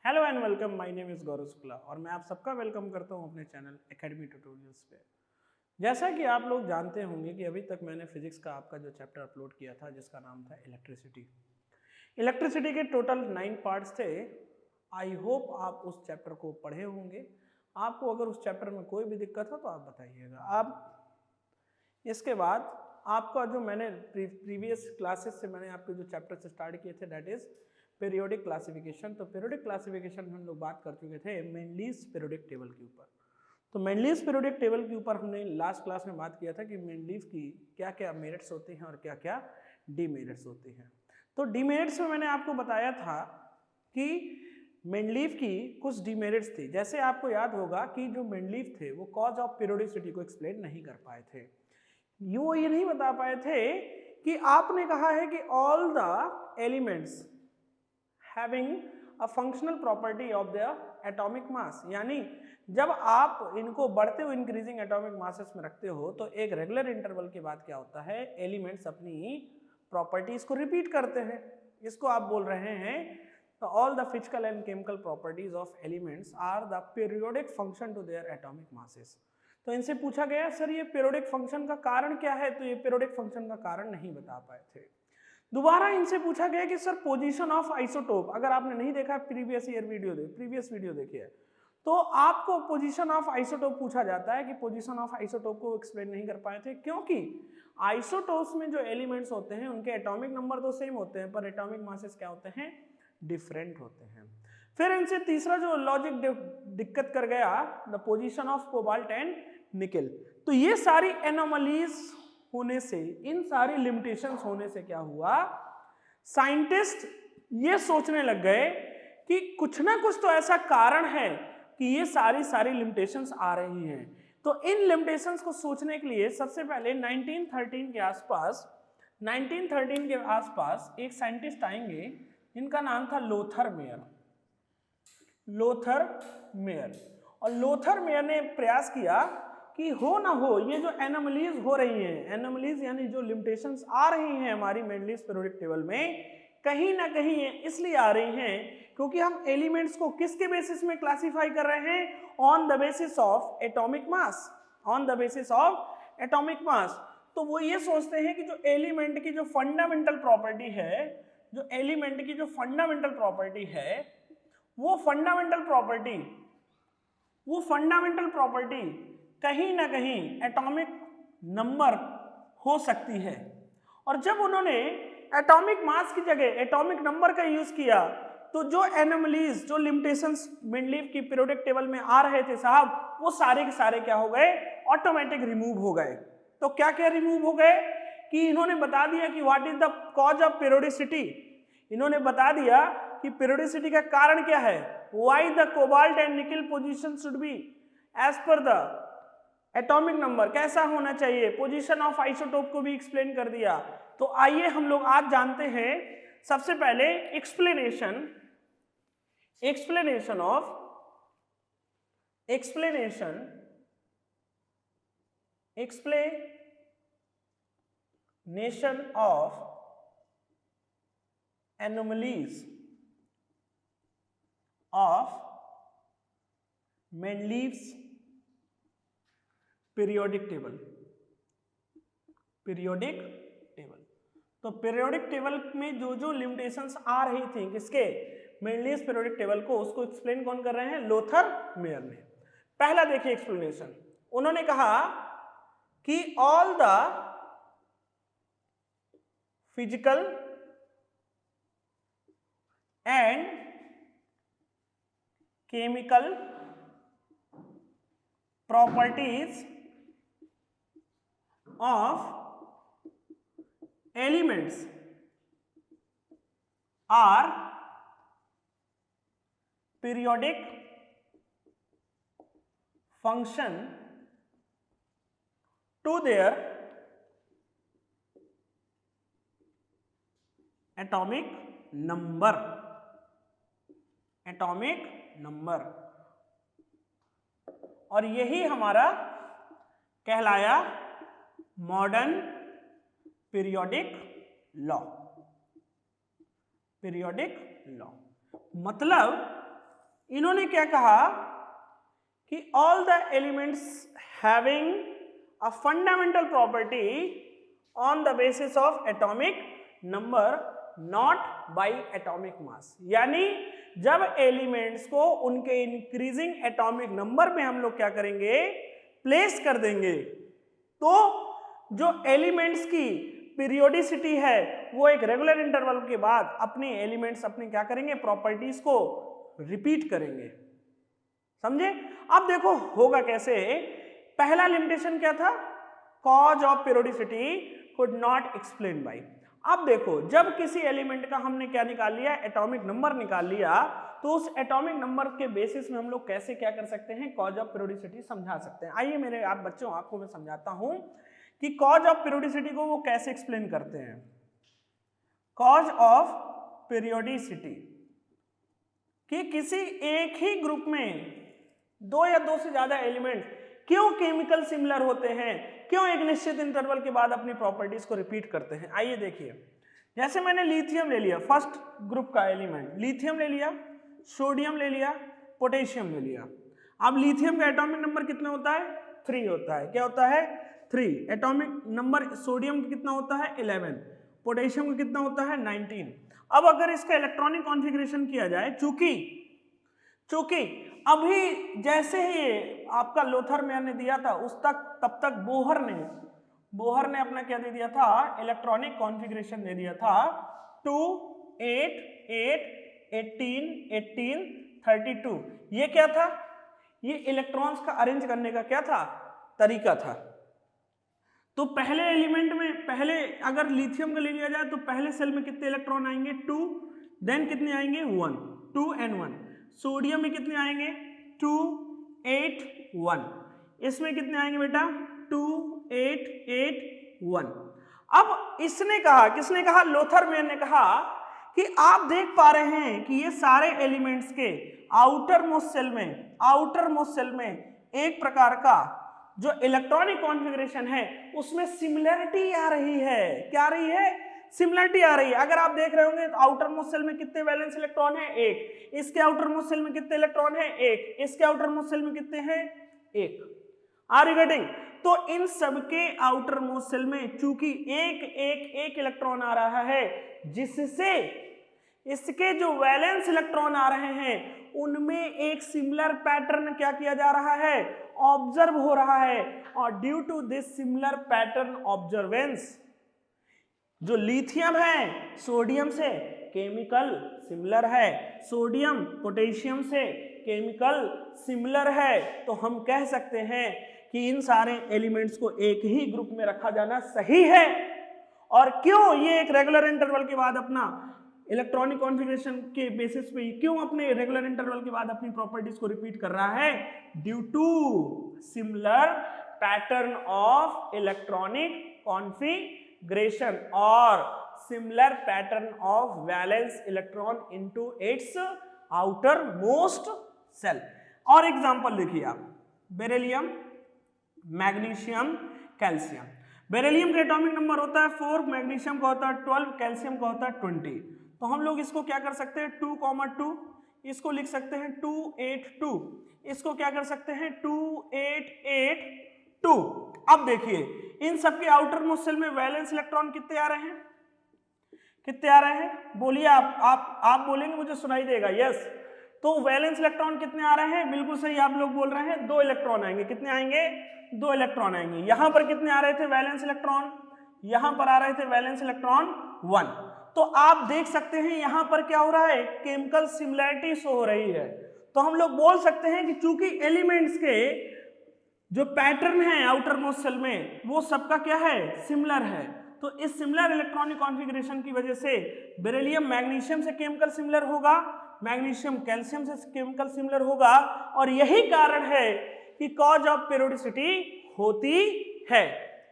Hello and welcome, my name is Gaurav Shukla और मैं आप सबका वेलकम करता हूं अपने चैनल एकेडमी ट्यूटोरियल्स पे। जैसा कि आप लोग जानते होंगे कि अभी तक मैंने फिजिक्स का आपका जो चैप्टर अपलोड किया था जिसका नाम था इलेक्ट्रिसिटी। इलेक्ट्रिसिटी के टोटल 9 पार्ट्स थे। आई होप आप उस चैप्टर को पढ़े होंगे। आपको अगर उस चैप्टर में कोई भी दिक्कत हो तो आप बताइएगा। अब इसके बाद आपका जो मैंने प्रीवियस क्लासेस से मैंने आपके जो चैप्टर से स्टार्ट किए थे दैट इज पीरियोडिक क्लासिफिकेशन। तो पीरियोडिक क्लासिफिकेशन में हम लोग बात कर चुके थे मेंडलीज पीरियोडिक टेबल के ऊपर। तो मेंडलीज पीरियोडिक टेबल के ऊपर हमने लास्ट क्लास में बात किया था कि मेंडलीज की क्या क्या मेरिट्स होती हैं और क्या क्या डीमेरिट्स होती हैं। तो डीमेरिट्स में मैंने आपको बताया था कि मेंडलीव की कुछ डीमेरिट्स थी। जैसे आपको याद होगा कि जो मेंडलीव थे वो कॉज ऑफ पीरियोडिसिटी को एक्सप्लेन नहीं कर पाए थे। ये नहीं बता पाए थे कि आपने कहा है कि all the elements having a functional property of their atomic mass, यानी जब आप इनको बढ़ते हुए इंक्रीजिंग एटॉमिक मासेस में रखते हो तो एक रेगुलर इंटरवल के बाद क्या होता है, एलिमेंट्स अपनी प्रॉपर्टीज को रिपीट करते हैं। इसको आप बोल रहे हैं तो all the physical and chemical properties of elements are the periodic function to their atomic masses. तो इनसे पूछा गया सर ये पीरियोडिक फंक्शन का कारण क्या है, तो ये पीरियोडिक फंक्शन का कारण नहीं बता पाए थे। दोबारा इनसे पूछा गया कि सर पोजीशन ऑफ आइसोटोप, अगर आपने नहीं देखा प्रीवियस वीडियो देखिए तो आपको पोजीशन ऑफ आइसोटोप पूछा जाता है कि पोजीशन ऑफ आइसोटोप को एक्सप्लेन नहीं कर पाए थे क्योंकि आइसोटोप्स में जो एलिमेंट्स होते हैं उनके एटॉमिक नंबर तो सेम होते हैं पर एटॉमिक मासेस क्या होते हैं, डिफरेंट होते हैं। फिर इनसे तीसरा जो लॉजिक दिक्कत कर गया, the position of cobalt and nickel. तो ये सारी एनोमलीज होने से, इन सारी लिमिटेशंस होने से क्या हुआ, साइंटिस्ट ये सोचने लग गए कि कुछ ना कुछ तो ऐसा कारण है कि ये सारी लिमिटेशंस आ रही हैं। तो इन लिमिटेशंस को सोचने के लिए सबसे पहले 1913 के आसपास एक साइंटिस्ट आएंगे जिनका नाम था लोथर मेयर। और लोथर मेयर ने प्रयास किया कि हो ना हो ये जो एनोमलीज हो रही हैं, एनोमलीज यानी जो लिमिटेशंस आ रही हैं हमारी मेंडलीज पीरियोडिक टेबल में, कहीं ना कहीं इसलिए आ रही हैं क्योंकि हम एलिमेंट्स को किसके बेसिस में क्लासिफाई कर रहे हैं, on the basis of atomic mass. तो वो ये सोचते हैं कि जो एलिमेंट की जो फंडामेंटल प्रॉपर्टी है वो फंडामेंटल प्रॉपर्टी कहीं ना कहीं एटॉमिक नंबर हो सकती है। और जब उन्होंने एटॉमिक मास की जगह एटॉमिक नंबर का यूज किया तो जो एनोमलीज, जो लिमिटेशंस मेंडलीव की पीरियोडिक टेबल में आ रहे थे साहब, वो सारे के सारे क्या हो गए, ऑटोमेटिक रिमूव हो गए। तो क्या क्या रिमूव हो गए कि इन्होंने बता दिया कि what is the cause of periodicity. इन्होंने बता दिया कि पीरियोडिसिटी का कारण क्या है, why the cobalt and nickel position should be as per the atomic number, कैसा होना चाहिए, पोजीशन ऑफ आइसोटोप को भी एक्सप्लेन कर दिया। तो आइए हम लोग आज जानते हैं सबसे पहले explanation of anomalies of Mendeleev's periodic table. तो पीरियोडिक टेबल में जो जो लिमिटेशंस आ रही थी किसके, मेंडलीव्स पीरियोडिक टेबल को, उसको एक्सप्लेन कौन कर रहे हैं, लोथर मेयर ने। पहला देखिए एक्सप्लेनेशन, उन्होंने कहा कि all the physical and chemical properties of elements are periodic function to their atomic number। और यही हमारा कहलाया मॉडर्न पीरियोडिक लॉ। मतलब इन्होंने क्या कहा कि all the elements having a fundamental property on the basis of atomic number not bye atomic mass, यानी जब एलिमेंट्स को उनके इंक्रीजिंग एटॉमिक नंबर पे हम लोग क्या करेंगे, प्लेस कर देंगे, तो जो एलिमेंट्स की पीरियोडिसिटी है वो एक रेगुलर इंटरवल के बाद अपने एलिमेंट्स अपने क्या करेंगे, प्रॉपर्टीज को रिपीट करेंगे। समझे? अब देखो होगा कैसे। पहला लिमिटेशन क्या था, cause of periodicity could not explain by. अब देखो जब किसी एलिमेंट का हमने क्या निकाल लिया, एटॉमिक नंबर निकाल लिया, तो उस एटॉमिक नंबर के बेसिस में हम लोग कैसे क्या कर सकते हैं, कॉज ऑफ पीरियोडिसिटी समझा सकते हैं। आइए मेरे आप बच्चों, आपको मैं समझाता हूं कि कॉज ऑफ पीरियोडिसिटी को वो कैसे एक्सप्लेन करते हैं। कॉज ऑफ पीरियोडिसिटी कि किसी एक ही ग्रुप में दो या दो से ज्यादा एलिमेंट क्यों केमिकल सिमिलर होते हैं, क्यों एक निश्चित इंटरवल के बाद अपनी प्रॉपर्टीज को रिपीट करते हैं। आइए देखिए, जैसे मैंने लिथियम ले लिया, फर्स्ट ग्रुप का एलिमेंट लिथियम ले लिया, सोडियम ले लिया, पोटेशियम ले लिया। अब लिथियम का एटॉमिक नंबर कितना होता है, 3 होता है। क्या होता है, 3। एटॉमिक नंबर सोडियम का कितना होता है, 11। पोटेशियम का कितना होता है, 19। अब अगर इसका इलेक्ट्रॉनिक कॉन्फ़िगरेशन किया जाए, चूंकि अभी जैसे ही आपका लोथर मेयर ने दिया था उस तब तक बोहर ने अपना क्या दे दिया था, इलेक्ट्रॉनिक कॉन्फ़िगरेशन दे दिया था 2 8 8 18 18 32। ये क्या था, ये इलेक्ट्रॉन्स का अरेंज करने का क्या था, तरीका था। तो पहले एलिमेंट में, पहले अगर लिथियम का ले लिया जाए तो पहले सेल में कितने इलेक्ट्रॉन आएंगे, 2, देन कितने आएंगे, 1, 2 and 1। सोडियम में कितने आएंगे, 2 8 1। इसमें कितने आएंगे बेटा, 2 8 8 1। अब इसने कहा, किसने कहा, लोथर मेयर ने कहा कि आप देख पा रहे हैं कि ये सारे एलिमेंट्स के आउटर मोस्ट सेल में एक प्रकार का जो इलेक्ट्रॉनिक कॉन्फ़िगरेशन है उसमें सिमिलरिटी आ रही है। क्या आ रही है, सिमिलरिटी आ रही है। अगर आप देख रहे होंगे तो आउटर मोस्ट सेल में कितने वैलेंस इलेक्ट्रॉन है, 1। इसके आउटर मोस्ट सेल में कितने इलेक्ट्रॉन है, 1। इसके आउटर मोस्ट सेल में कितने हैं, 1। Are you getting? तो इन सबके आउटर मोस्ट सेल में चूंकि एक इलेक्ट्रॉन आ रहा है, जिससे इसके जो वैलेंस इलेक्ट्रॉन आ रहे हैं उनमें एक सिमिलर पैटर्न क्या किया जा रहा है, ऑब्जर्व हो रहा है। और due to this similar pattern observance, जो लिथियम है सोडियम से केमिकल सिमिलर है, सोडियम पोटेशियम से केमिकल सिमिलर है, तो हम कह सकते हैं कि इन सारे एलिमेंट्स को एक ही ग्रुप में रखा जाना सही है। और क्यों ये एक रेगुलर इंटरवल के बाद अपना इलेक्ट्रॉनिक कॉन्फ़िगरेशन के बेसिस पे क्यों अपने रेगुलर इंटरवल के बाद अपनी प्रॉपर्टीज को रिपीट कर रहा है, due to similar pattern of electronic configuration और similar pattern of valence electron into its outermost shell. और एग्जांपल देखिए आप, बेरिलियम, मैग्नीशियम, कैल्शियम। बेरिलियम का एटॉमिक नंबर होता है 4, मैग्नीशियम का होता है 12, कैल्शियम का होता है 20। तो हम लोग इसको क्या कर सकते हैं, 2,2, इसको लिख सकते हैं 282, इसको क्या कर सकते हैं 2882। अब देखिए इन सबके आउटर मोस्ट सेल में वैलेंस इलेक्ट्रॉन कितने आ रहे हैं, कितने आ रहे हैं, बोलिए आप बोलेंगे मुझे सुनाई देगा, यस। तो वैलेंस इलेक्ट्रॉन कितने आ रहे हैं, बिल्कुल सही आप लोग बोल रहे हैं, 2 इलेक्ट्रॉन आएंगे। कितने आएंगे, 2 इलेक्ट्रॉन आएंगे। यहां पर कितने आ रहे थे वैलेंस इलेक्ट्रॉन, यहां पर आ रहे थे वैलेंस इलेक्ट्रॉन 1। तो आप देख सकते हैं यहां पर क्या हो रहा है, केमिकल सिमिलरिटी शो हो रही है। तो हम लोग बोल सकते हैं कि चूंकि एलिमेंट्स के जो पैटर्न है आउटर मोस्ट सेल में वो सबका क्या है, सिमिलर है। तो इस सिमिलर इलेक्ट्रॉनिक कॉन्फ़िगरेशन की वजह से बेरिलियम मैग्नीशियम से केमिकल सिमिलर होगा, मैग्नीशियम कैल्शियम से केमिकल सिमिलर होगा, और यही कारण है कि कॉज ऑफ पीरियोडिसिटी होती है।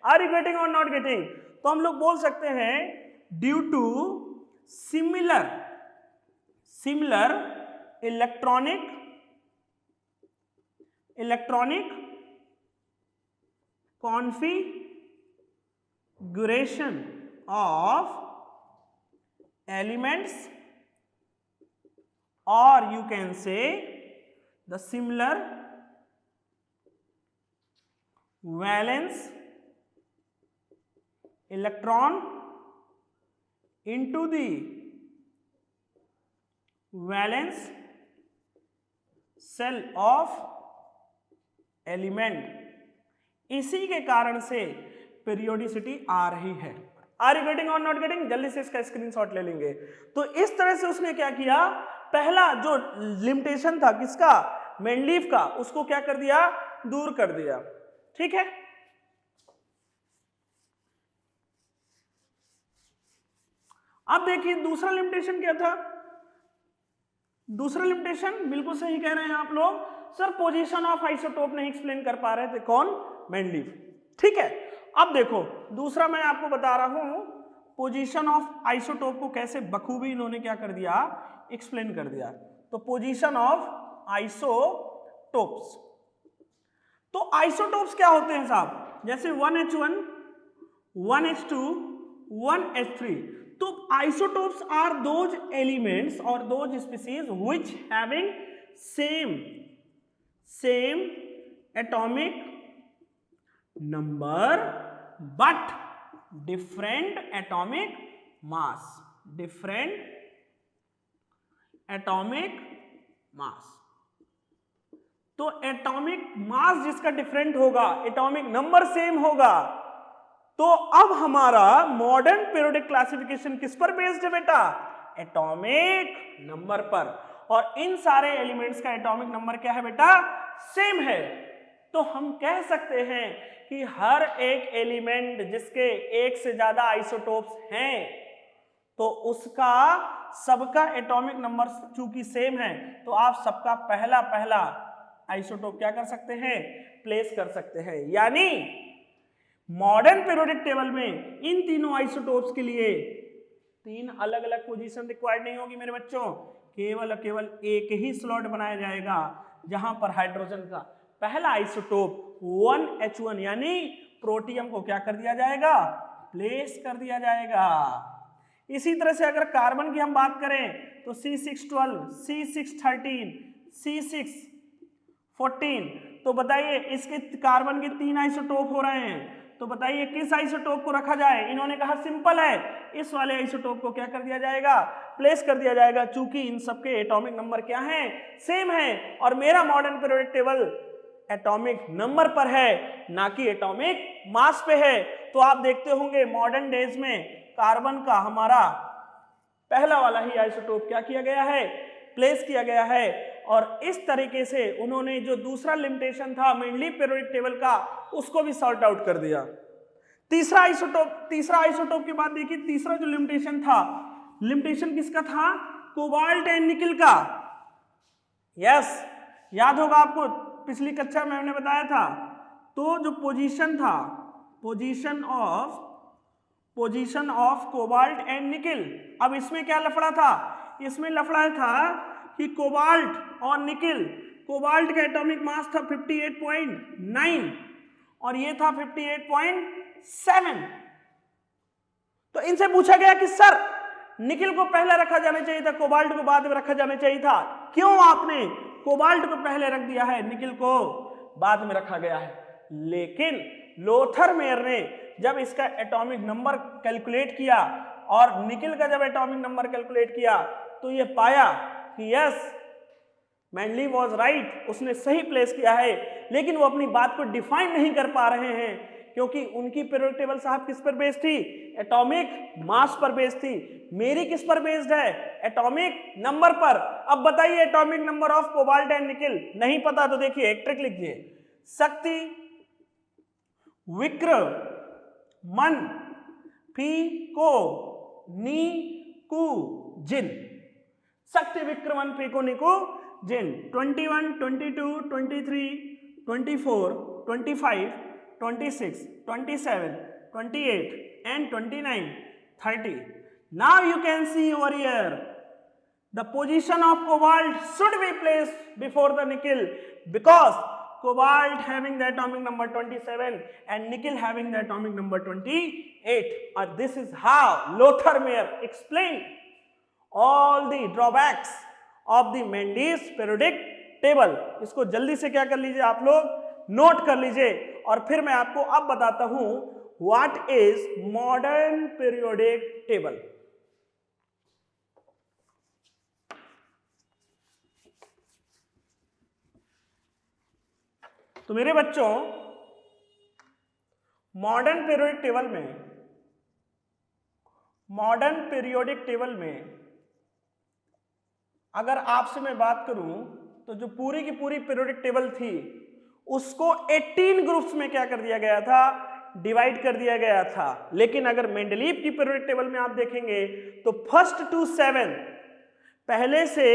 आर यू गेटिंग और नॉट गेटिंग? तो हम लोग बोल सकते हैं due to similar electronic configuration of elements, or you can say the similar valence electron into the valence cell of element, इसी के कारण से periodicity आ रही है। Are you getting or not getting? जल्दी से इसका स्क्रीनशॉट ले लेंगे। तो इस तरह से उसने क्या किया, पहला जो लिमिटेशन था किसका, मेंडलीफ का, उसको क्या कर दिया, दूर कर दिया। ठीक है, अब देखिए दूसरा लिमिटेशन क्या था। दूसरा लिमिटेशन बिल्कुल सही कह रहे हैं आप लोग, सर पोजीशन ऑफ आइसोटोप नहीं एक्सप्लेन कर पा रहे थे, कौन, मेंडलीफ। ठीक है, अब देखो दूसरा मैं आपको बता रहा हूं, पोजीशन ऑफ आइसोटोप को कैसे बखूबी इन्होंने क्या कर दिया, एक्सप्लेन कर दिया। तो पोजीशन ऑफ आइसोटोप्स, तो आइसोटोप्स क्या होते हैं साहब, जैसे 1H1, 1H2, 1H3, तो isotopes are those elements or those species which having same atomic number but different atomic mass, different atomic mass। तो एटॉमिक मास जिसका डिफरेंट होगा, एटॉमिक नंबर सेम होगा, तो अब हमारा मॉडर्न पीरियोडिक क्लासिफिकेशन किस पर बेस्ड है बेटा, एटॉमिक नंबर पर। और इन सारे एलिमेंट्स का एटॉमिक नंबर क्या है बेटा, सेम है। तो हम कह सकते हैं कि हर एक एलिमेंट जिसके एक से ज्यादा आइसोटोप्स हैं, तो उसका सबका एटॉमिक नंबर चूंकि सेम है, तो आप सबका पहला पहला आइसोटोप क्या कर सकते हैं, प्लेस कर सकते हैं। यानी मॉडर्न पीरियोडिक टेबल में इन तीनों आइसोटोप्स के लिए तीन अलग अलग पोजीशन रिक्वायर्ड नहीं होगी मेरे बच्चों, केवल एक ही स्लॉट बनाया जाएगा जहां पर हाइड्रोजन का पहला आइसोटोप 1H1 यानी प्रोटियम को क्या कर दिया जाएगा, प्लेस कर दिया जाएगा। इसी तरह से अगर कार्बन की हम बात करें तो C612, C613, C614, तो बताइए इसके कार्बन के 3 आइसोटोप हो रहे हैं, तो बताइए किस आइसोटोप को रखा जाए। इन्होंने कहा सिंपल है, इस वाले आइसोटोप को क्या कर दिया जाएगा, प्लेस कर दिया जाएगा, चूंकि इन सबके एटॉमिक नंबर क्या हैं, सेम है। और मेरा modern periodic table atomic number पर है, ना कि एटॉमिक मास पे है। तो आप देखते होंगे मॉडर्न डेज में कार्बन का हमारा पहला वाला ही आइसोटोप क्या किया गया है, प्लेस किया गया है। और इस तरीके से उन्होंने जो दूसरा लिमिटेशन था मेनली पीरियोडिक टेबल का, उसको भी सॉर्ट आउट कर दिया। तीसरा आइसोटोप के बाद देखिए तीसरा जो लिमिटेशन था, लिमिटेशन किसका था, कोबाल्ट एंड निकिल का। यस, याद होगा आपको, पिछली कक्षा में हमने बताया था। तो जो पोजीशन था, position of cobalt and nickel, अब इसमें क्या लफड़ा था, इसमें लफड़ा था कि कोबाल्ट और निकिल, कोबाल्ट का एटॉमिक मास था 58.9 और ये था 58.7। तो इनसे पूछा गया कि सर निकिल को पहले रखा जाना चाहिए था, कोबाल्ट को बाद में रखा जाना चाहिए था, क्यों आपने कोबाल्ट को पहले रख दिया है, निकिल को बाद में रखा गया है। लेकिन लोथर मेयर ने जब इसका एटॉमिक नंबर कैलकुलेट किया और निकिल का जब एटॉमिक नंबर कैलकुलेट किया, तो ये पाया कि यस मैनली वॉज राइट, उसने सही प्लेस किया है। लेकिन वो अपनी बात को डिफाइन नहीं कर पा रहे हैं, क्योंकि उनकी पीरियोडिक टेबल साहब किस पर बेस्ड थी, एटॉमिक मास पर बेस्ड थी। मेरी किस पर बेस्ड है, एटॉमिक नंबर पर। अब बताइए atomic number of cobalt and nickel, नहीं पता तो देखिए एक ट्रिक लिखिए, शक्ति विक्रम मन पीको नीकू जिन, शक्ति Vikraman pico Neeku Jin. 21, 22, 23, 24, 25, 26, 27, 28 and 29, 30. Now you can see over here the position of cobalt should be placed before the nickel, because cobalt having the atomic number 27 and nickel having the atomic number 28. And this is how Lothar Meyer explained all the drawbacks of the Mendes periodic table, इसको जल्दी से क्या कर लीजिए आप लोग, note कर लीजिए। और फिर मैं आपको अब बताता हूं what is modern periodic table. तो मेरे बच्चों, मॉडर्न पीरियोडिक टेबल में अगर आपसे मैं बात करूं तो जो पूरी की पूरी पीरियोडिक टेबल थी उसको 18 ग्रुप्स में क्या कर दिया गया था, डिवाइड कर दिया गया था। लेकिन अगर मेंडलीव की पीरियोडिक टेबल में आप देखेंगे तो 1st to 7th, पहले से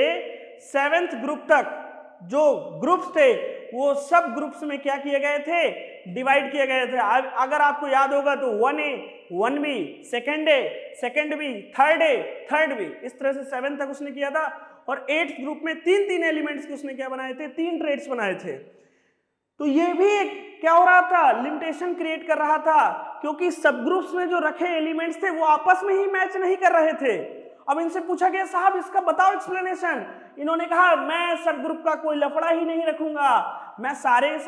7th ग्रुप तक जो ग्रुप्स थे वो सब ग्रुप्स में क्या किए गए थे, डिवाइड किए गए थे। अगर आपको याद होगा तो 1A 1B, second B, third B, इस तरह से 7 तक उसने किया था। और 8th ग्रुप में 3 एलिमेंट्स के उसने क्या बनाए थे, 3 ट्रेड्स बनाए थे। तो ये भी एक क्या हो रहा था, लिमिटेशन क्रिएट कर रहा था, क्योंकि सब ग्रुप्स में जो रखे एलिमेंट्स थे वो आपस में ही मैच नहीं कर रहे थे। अब इनसे पूछा गया साहब इसका बताओ एक्सप्लेनेशन। इन्होंने कहा मैं सब ग्रुप का कोई लफड़ा ही नहीं रखूंगा, मैं सारे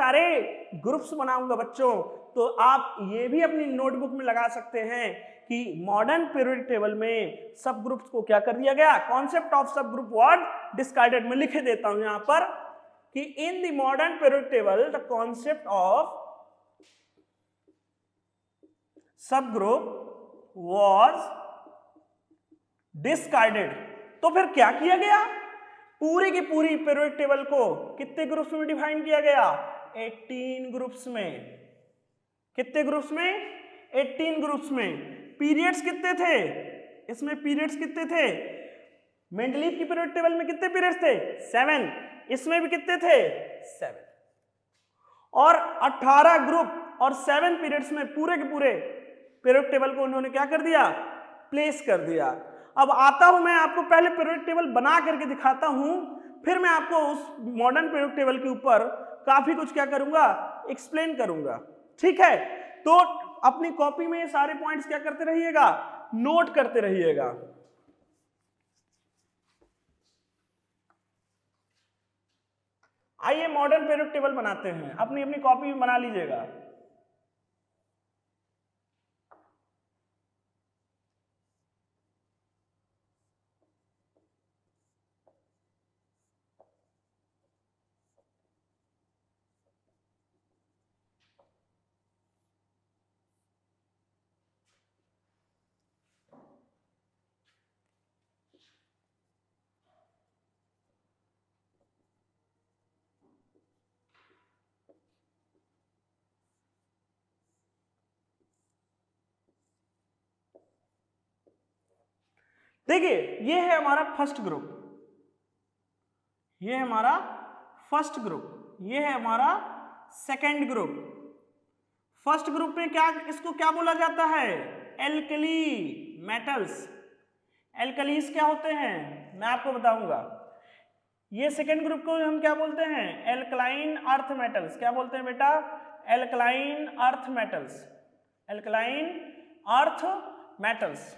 ग्रुप्स बनाऊंगा बच्चों। तो आप ये भी अपनी नोटबुक में लगा सकते हैं कि मॉडर्न पीरियोडिक टेबल में सब ग्रुप्स को क्या कर दिया गया, कॉन्सेप्ट ऑफ सब ग्रुप वाज डिस्कार्डेड। मैं लिखे देता हूं यहां पर कि in the modern periodic table the concept of सब ग्रुप वाज डिस्कार्डेड। तो फिर क्या किया गया, पूरी की पूरी पीरियोडिक टेबल को कितने ग्रुप्स में डिफाइन किया गया, 18 ग्रुप्स में। कितने ग्रुप्स में, 18 ग्रुप्स में। पीरियड्स कितने थे इसमें, पीरियड्स कितने थे, मेंडलीव की पीरियोडिक टेबल में कितने पीरियड्स थे, 7, इसमें भी कितने थे, 7। और 18 ग्रुप और 7 पीरियड्स में पूरे के पूरे पीरियोडिक टेबल को उन्होंने क्या कर दिया, प्लेस कर दिया। अब आता हूं मैं आपको पहले पीरियोडिक टेबल बना करके दिखाता हूं, फिर मैं आपको उस मॉडर्न पीरियोडिक टेबल के ऊपर काफी कुछ क्या करूंगा, एक्सप्लेन करूंगा। ठीक है, तो अपनी कॉपी में ये सारे पॉइंट्स क्या करते रहिएगा, नोट करते रहिएगा। आइए मॉडर्न पीरियोडिक टेबल बनाते हैं, अपनी अपनी कॉपी में बना लीजिएगा। देखिए ये है हमारा फर्स्ट ग्रुप, ये है हमारा फर्स्ट ग्रुप, ये है हमारा सेकंड ग्रुप। फर्स्ट ग्रुप में क्या, इसको क्या बोला जाता है, एल्कली मेटल्स। एल्कलीज क्या होते हैं मैं आपको बताऊंगा। ये सेकंड ग्रुप को हम क्या बोलते हैं, एल्कलाइन अर्थ मेटल्स। क्या बोलते हैं बेटा, alkaline earth metals, alkaline earth metals.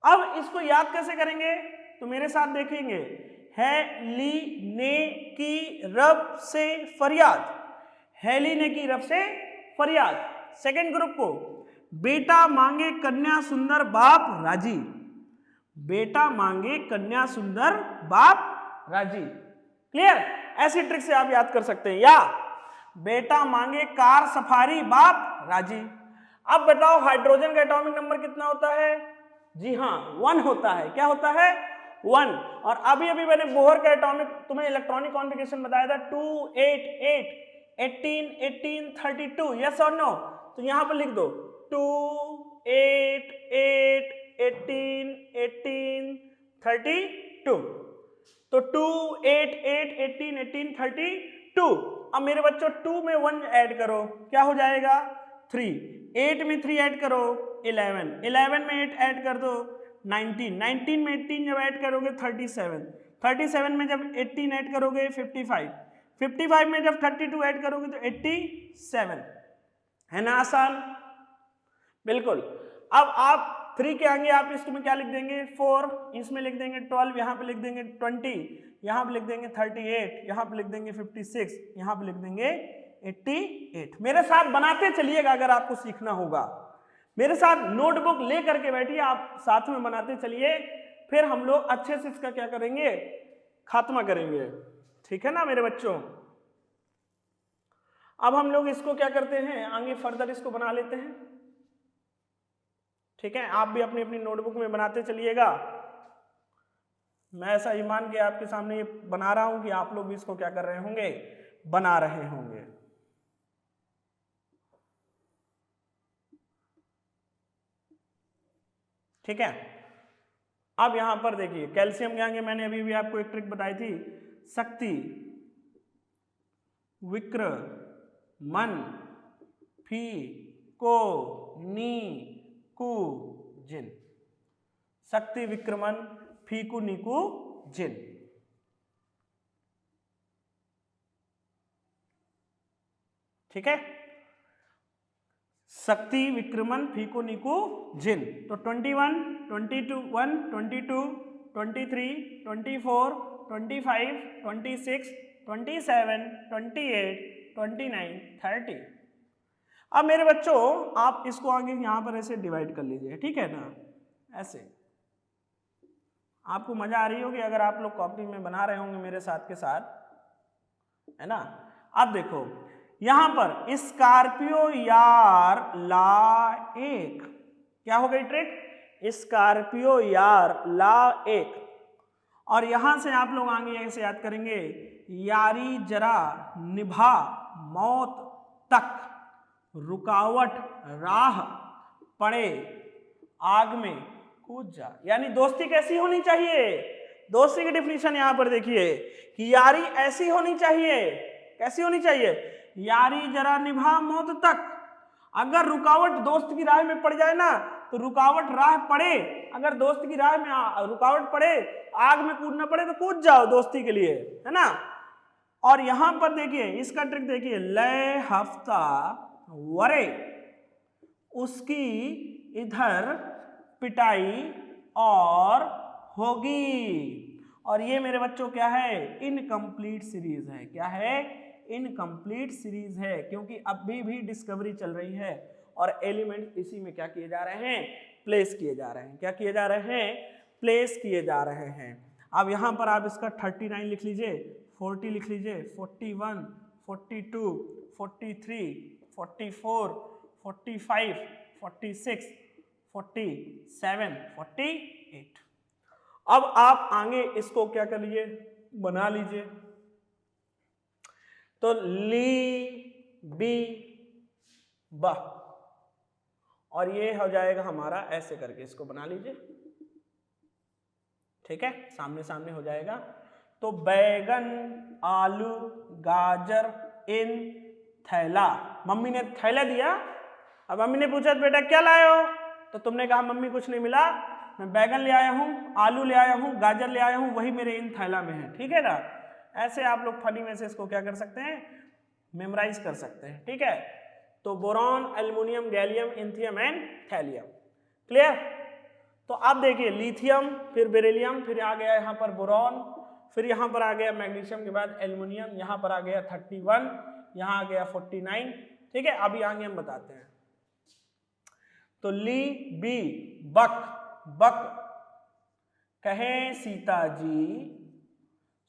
अब इसको याद कैसे करेंगे, तो मेरे साथ देखेंगे, है ली ने की रब से फरियाद, हैली ने की रब से फरियाद। सेकंड ग्रुप को, बेटा मांगे कन्या सुंदर बाप राजी, बेटा मांगे कन्या सुंदर बाप राजी। क्लियर, ऐसी ट्रिक से आप याद कर सकते हैं। या बेटा मांगे कार सफारी बाप राजी। अब बताओ हाइड्रोजन का एटॉमिक नंबर कितना होता है, जी हाँ 1 होता है। क्या होता है, 1। और अभी अभी मैंने बोहर का एटॉमिक तुम्हें इलेक्ट्रॉनिक कॉन्फ़िगरेशन बताया था, 2 8 8 18 18 32, यस और नो। तो यहां पर लिख दो 2 8 8 18 18 32। तो 2 8 8 18 18 32। अब मेरे बच्चों 2 में 1 ऐड करो, क्या हो जाएगा 3, 8 में 3 ऐड करो 11, 11 में 8 ऐड कर दो 19, 19 में 18 जब ऐड करोगे 37, 37 में जब 18 ऐड करोगे 55, 55 में जब 32 ऐड करोगे तो 87। है ना आसान, बिल्कुल। अब आप 3 के आगे आप इसमें क्या लिख देंगे 4, इसमें लिख देंगे 12, यहाँ पे लिख देंगे 20, यहाँ पे लिख देंगे 38, यहाँ पे लिख देंगे 56, यहाँ पे लिख देंगे 88। मेरे साथ बनाते चलिएगा अगर आपको सीखना होगा, मेरे साथ नोटबुक ले करके बैठिए, आप साथ में बनाते चलिए, फिर हम लोग अच्छे से इसका क्या करेंगे, खात्मा करेंगे। ठीक है ना मेरे बच्चों। अब हम लोग इसको क्या करते हैं, आगे फर्दर इसको बना लेते हैं। ठीक है, आप भी अपनी अपनी नोटबुक में बनाते चलिएगा। मैं ऐसा ही मान के आपके सामने ये बना रहा हूं कि आप लोग भी इसको क्या कर रहे होंगे, बना रहे होंगे। ठीक है, अब यहां पर देखिए कैल्शियम के आगे मैंने अभी भी आपको एक ट्रिक बताई थी, शक्ति, विक्र, मन, फी, को, नी, कु, जिन। शक्ति, विक्रमन, फीकु, निकु, जिन। ठीक है, शक्ति, विक्रमन, फीकु, निकु, जिन। तो 21, 22, 1, 22, 23, 24, 25, 26, 27, 28, 29, 30। अब मेरे बच्चों आप इसको आगे यहां पर ऐसे डिवाइड कर लीजिए। ठीक है ना, ऐसे आपको मजा आ रही होगी अगर आप लोग कॉपी में बना रहे होंगे मेरे साथ के साथ, है ना। अब देखो यहां पर स्कॉर्पियो यार ला एक, क्या हो गई ट्रिक, स्कॉर्पियो यार ला एक। और यहां से आप लोग आगे ऐसे याद करेंगे, यारी जरा निभा मौत तक, रुकावट राह पड़े आग में कूद जा। यानी दोस्ती कैसी होनी चाहिए, दोस्ती की डिफिनीशन यहां पर देखिए कि यारी ऐसी होनी चाहिए, कैसी होनी चाहिए, यारी जरा निभा मौत तक। अगर रुकावट दोस्त की राह में पड़ जाए ना, तो रुकावट राह पड़े, अगर दोस्त की राह में रुकावट पड़े, आग में कूदना पड़े तो कूद जाओ दोस्ती के लिए, है ना। और यहां पर देखिए इसका ट्रिक देखिए, लय हफ्ता वरे उसकी इधर पिटाई और होगी। और ये मेरे बच्चों क्या है, इनकम्प्लीट सीरीज है। क्या है, इनकम्प्लीट सीरीज है, क्योंकि अभी भी डिस्कवरी चल रही है और एलिमेंट इसी में क्या किए जा रहे हैं, प्लेस किए जा रहे हैं। क्या किए जा रहे हैं, प्लेस किए जा रहे हैं। अब यहां पर आप इसका 39 लिख लीजिए, 40 लिख लीजिए, 41, 42, 43, 44, 45, 46, 47, 48। अब आप आगे इसको क्या कर लीजिए, बना लीजिए। तो ली बी ब, और ये हो जाएगा हमारा, ऐसे करके इसको बना लीजिए। ठीक है, सामने सामने हो जाएगा। तो बैगन, आलू, गाजर इन थैला। मम्मी ने थैला दिया, अब मम्मी ने पूछा बेटा क्या लाए हो, तो तुमने कहा मम्मी कुछ नहीं मिला, मैं बैगन ले आया हूँ, आलू ले आया हूँ, गाजर ले आया हूँ, वही मेरे इन थैला में है। ठीक है ना, ऐसे आप लोग फनी में से इसको क्या कर सकते हैं, मेमोराइज कर सकते हैं। ठीक है, तो boron, aluminium, gallium, indium and thallium. Clear. तो अब देखिए लिथियम, फिर बेरिलियम, फिर आ गया यहाँ पर बोरॉन, फिर यहाँ पर आ गया मैग्नीशियम के बाद एल्युमिनियम, यहाँ पर आ गया 31, यहाँ आ गया 49। ठीक है, अभी आगे हम बताते हैं। तो ली बी बक, बक कहे सीता जी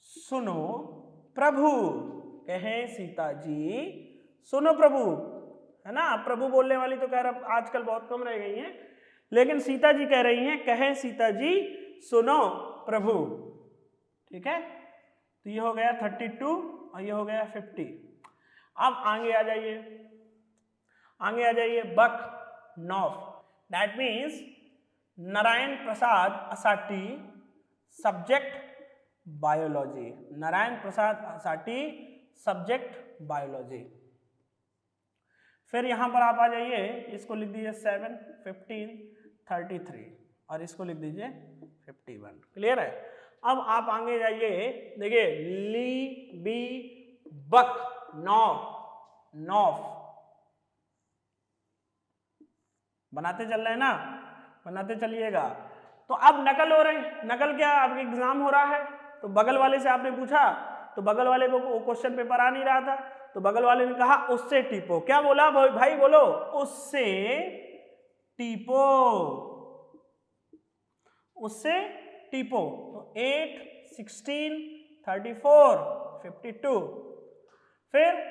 सुनो प्रभु, कहे सीता जी सुनो प्रभु, है ना। प्रभु बोलने वाली तो खैर अब आजकल बहुत कम रह गई हैं, लेकिन सीता जी कह रही हैं कहे सीता जी सुनो प्रभु। ठीक है, तो ये हो गया 32 और ये हो गया 50। अब आगे आ जाइए, आगे आ जाइए, बक नॉफ, that means Narayan Prasad Asati, subject biology. Narayan Prasad Asati, subject biology. फिर यहां पर आप आ जाइए, इसको लिख दीजिए 7, 15, 33 और इसको लिख दीजिए 51। क्लियर है। अब आप आगे जाइए, देखिए ली बी बक नॉफ, नॉफ बनाते चल रहे हैं ना। बनाते चलिएगा। तो अब नकल हो रही, नकल क्या, अब एग्जाम हो रहा है, तो बगल वाले से आपने पूछा, तो बगल वाले को क्वेश्चन पेपर आ नहीं रहा था, तो बगल वाले ने कहा उससे टीपो। क्या बोला भाई, बोलो, उससे टीपो, उससे टीपो। तो 8, 16, 34, 52। फिर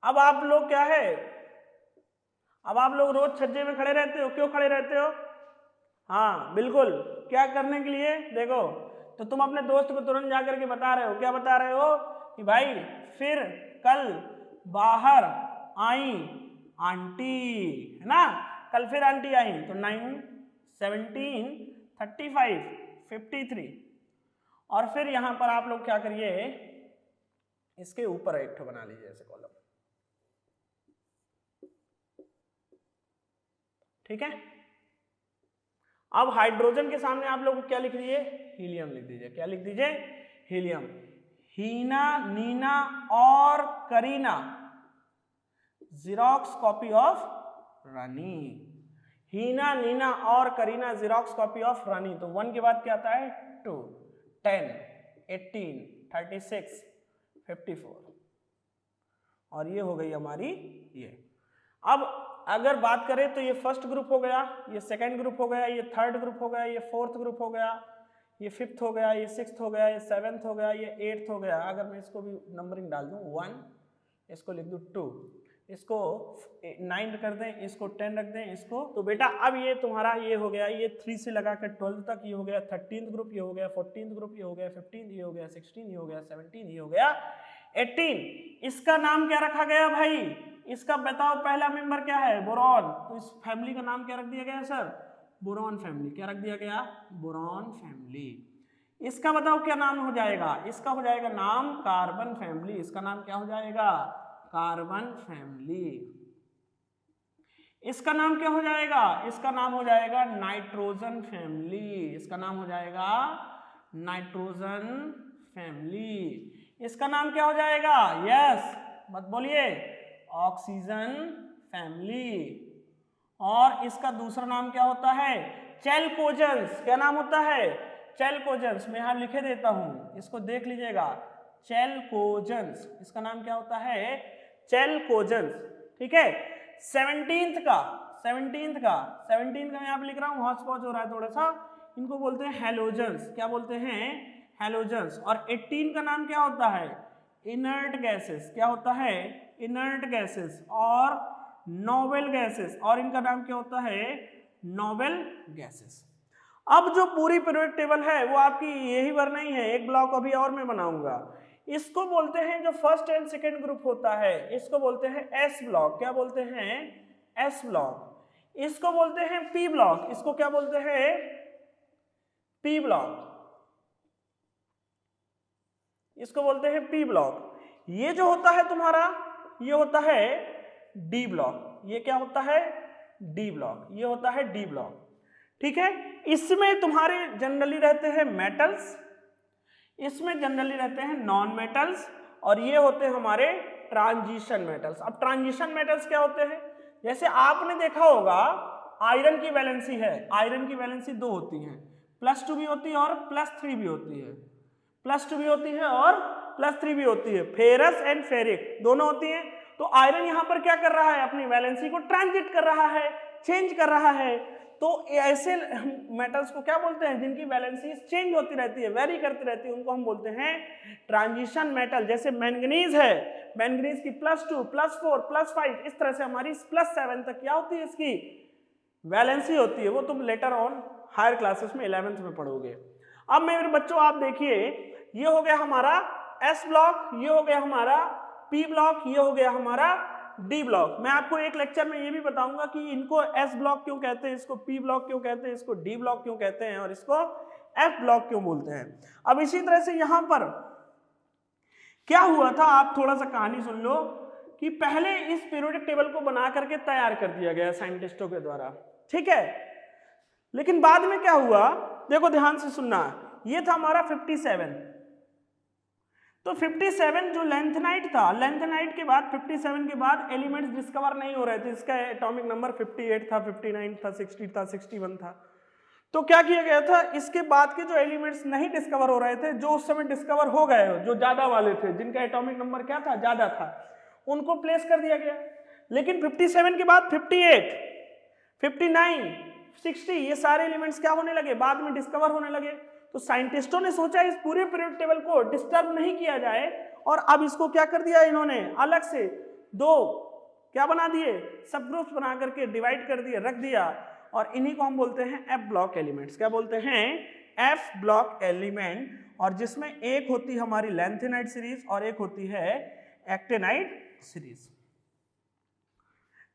अब आप लोग क्या है, अब आप लोग रोज छज्जे में खड़े रहते हो, क्यों खड़े रहते हो? हाँ बिल्कुल, क्या करने के लिए? देखो, तो तुम अपने दोस्त को तुरंत जाकर के बता रहे हो, क्या बता रहे हो कि भाई फिर कल बाहर आई आंटी, है ना, कल फिर आंटी आई। तो 9, 17, 35, 53। और फिर यहां पर आप लोग क्या करिए, इसके ऊपर एक ठो बना लीजिए ऐसे कॉलम, ठीक है। अब हाइड्रोजन के सामने आप लोग क्या लिख दीजिए, हीलियम लिख दीजिए। क्या लिख दीजिए? हीलियम। हीना, नीना और करीना जेरॉक्स कॉपी ऑफ रानी। हीना, नीना और करीना जेरॉक्स कॉपी ऑफ रानी। तो 1 के बाद क्या आता है? 2, 10, 18, 36, 54। और ये हो गई हमारी ये। अब अगर बात करें तो ये फर्स्ट ग्रुप हो गया, ये सेकंड ग्रुप हो गया, ये थर्ड ग्रुप हो गया, ये फोर्थ ग्रुप हो गया, ये फिफ्थ हो गया, ये सिक्स्थ हो गया, ये सेवेंथ हो गया, ये एट्थ हो गया। अगर मैं इसको भी नंबरिंग डाल दूं 1, इसको लिख दूं 2, इसको 9 कर दें, इसको 10 रख दें, इसको, तो बेटा अब ये तुम्हारा ये हो गया, ये 3 से लगाकर 12 तक ये हो गया 13th ग्रुप, ये हो गया 14th ग्रुप, ये हो गया 15th, ये हो गया 16, ये हो गया 17, ये हो गया 18। इसका नाम क्या रखा गया भाई? इसका बताओ पहला मेंबर क्या है? बोरॉन। तो इस फैमिली का नाम क्या रख दिया गया सर? Boron family. क्या रख दिया गया? Boron family. इसका बताओ क्या नाम हो जाएगा? इसका हो जाएगा नाम कार्बन फैमिली। इसका नाम क्या हो जाएगा? Carbon family. इसका नाम क्या हो जाएगा? इसका नाम हो जाएगा नाइट्रोजन फैमिली। इसका नाम हो जाएगा नाइट्रोजन फैमिली। इसका नाम क्या हो जाएगा? यस, मत बोलिए, ऑक्सीजन फैमिली। और इसका दूसरा नाम क्या होता है? चैलकोजेंस। क्या नाम होता है? चैलकोजेंस। मैं यहां लिखे देता हूं, इसको देख लीजिएगा, चैलकोजेंस। इसका नाम क्या होता है? चैलकोजेंस, ठीक है। 17th का मैं यहां पे लिख रहा हूं, हॉस्पॉच हो रहा है थोड़ा सा, इनको बोलते हैं हैलोजेंस। क्या बोलते हैं? हैलोजेंस। और 18 का नाम क्या होता है? Inert gases. क्या होता है? इनर्ट गैसेस और नोबेल गैसेस। और इनका नाम क्या होता है? Noble gases. अब जो पूरी पीरियोडिक टेबल है वो आपकी यही भरना ही है, एक ब्लॉक अभी और मैं बनाऊंगा। इसको बोलते हैं, जो फर्स्ट एंड सेकेंड ग्रुप होता है, इसको बोलते हैं एस ब्लॉक। क्या बोलते हैं? S block. इसको बोलते हैं पी ब्लॉक। इसको क्या बोलते हैं? P block. इसको बोलते हैं पी ब्लॉक। ये जो होता है तुम्हारा, ये होता है डी ब्लॉक। ये क्या होता है? D block. ये होता है डी ब्लॉक, ठीक है। इसमें तुम्हारे जनरली रहते हैं मेटल्स, इसमें जनरली रहते हैं नॉन मेटल्स, और ये होते हैं हमारे ट्रांजिशन मेटल्स। अब ट्रांजिशन मेटल्स क्या होते हैं? जैसे आपने देखा होगा आयरन की वैलेंसी है, आयरन की वैलेंसी 2 होती है, +2 भी होती है और +3 भी होती है, +2 भी होती है और +3 भी होती है। फेरस एंड फेरिक दोनों होती हैं। तो आयरन यहां पर क्या कर रहा है? अपनी वैलेंसी को ट्रांजिट कर रहा है, चेंज कर रहा है। तो ऐसे मेटल्स को क्या बोलते हैं? जिनकी वैलेंसी चेंज होती रहती है, वेरी करती रहती है, उनको हम बोलते हैं ट्रांजिशन मेटल। जैसे मैंगनीज है, मैंगनीज की +2, +4, +5, इस तरह से हमारी +7 तक क्या होती है? इसकी वैलेंसी होती है। वो तुम लेटर ऑन हायर क्लासेस में 11th में पढ़ोगे। अब मेरे बच्चों आप देखिए, ये हो गया हमारा एस ब्लॉक, ये हो गया हमारा पी ब्लॉक, ये हो गया हमारा डी ब्लॉक। मैं आपको एक लेक्चर में ये भी बताऊंगा कि इनको एस ब्लॉक क्यों कहते हैं, इसको पी ब्लॉक क्यों कहते हैं, इसको डी ब्लॉक क्यों कहते हैं और इसको एफ ब्लॉक क्यों बोलते हैं। अब इसी तरह से यहां पर क्या हुआ था, आप थोड़ा सा कहानी सुन लो, कि पहले इस पीरियोडिक टेबल को बना करके तैयार कर दिया गया साइंटिस्टों के द्वारा, ठीक है। लेकिन बाद में क्या हुआ, देखो ध्यान से सुनना, ये था हमारा 57, तो 57 जो लेंथेनाइट था, लेंथेनाइट के बाद 57 के बाद एलिमेंट्स डिस्कवर नहीं हो रहे थे। इसका एटॉमिक नंबर 58 था, 59 था, 60 था, 61 था। तो क्या किया गया था, इसके बाद के जो एलिमेंट्स नहीं डिस्कवर हो रहे थे, जो उस समय डिस्कवर हो गए, जो ज्यादा वाले थे, जिनका एटॉमिक नंबर क्या था, ज्यादा था, उनको प्लेस कर दिया गया। लेकिन 57 के बाद 58, 59, 60 ये सारे एलिमेंट्स क्या होने लगे, बाद में डिस्कवर होने लगे। तो साइंटिस्टों ने सोचा इस पूरे पीरियड टेबल को डिस्टर्ब नहीं किया जाए, और अब इसको क्या कर दिया इन्होंने, अलग से दो क्या बना दिए, सब ग्रुप्स बना करके डिवाइड कर दिए, रख दिया, और इन्हीं को हम बोलते हैं एफ ब्लॉक एलिमेंट्स। क्या बोलते हैं, एफ ब्लॉक एलिमेंट। और जिसमें एक होती हमारी लेंथेनाइट सीरीज और एक होती है एक्टिनाइट सीरीज।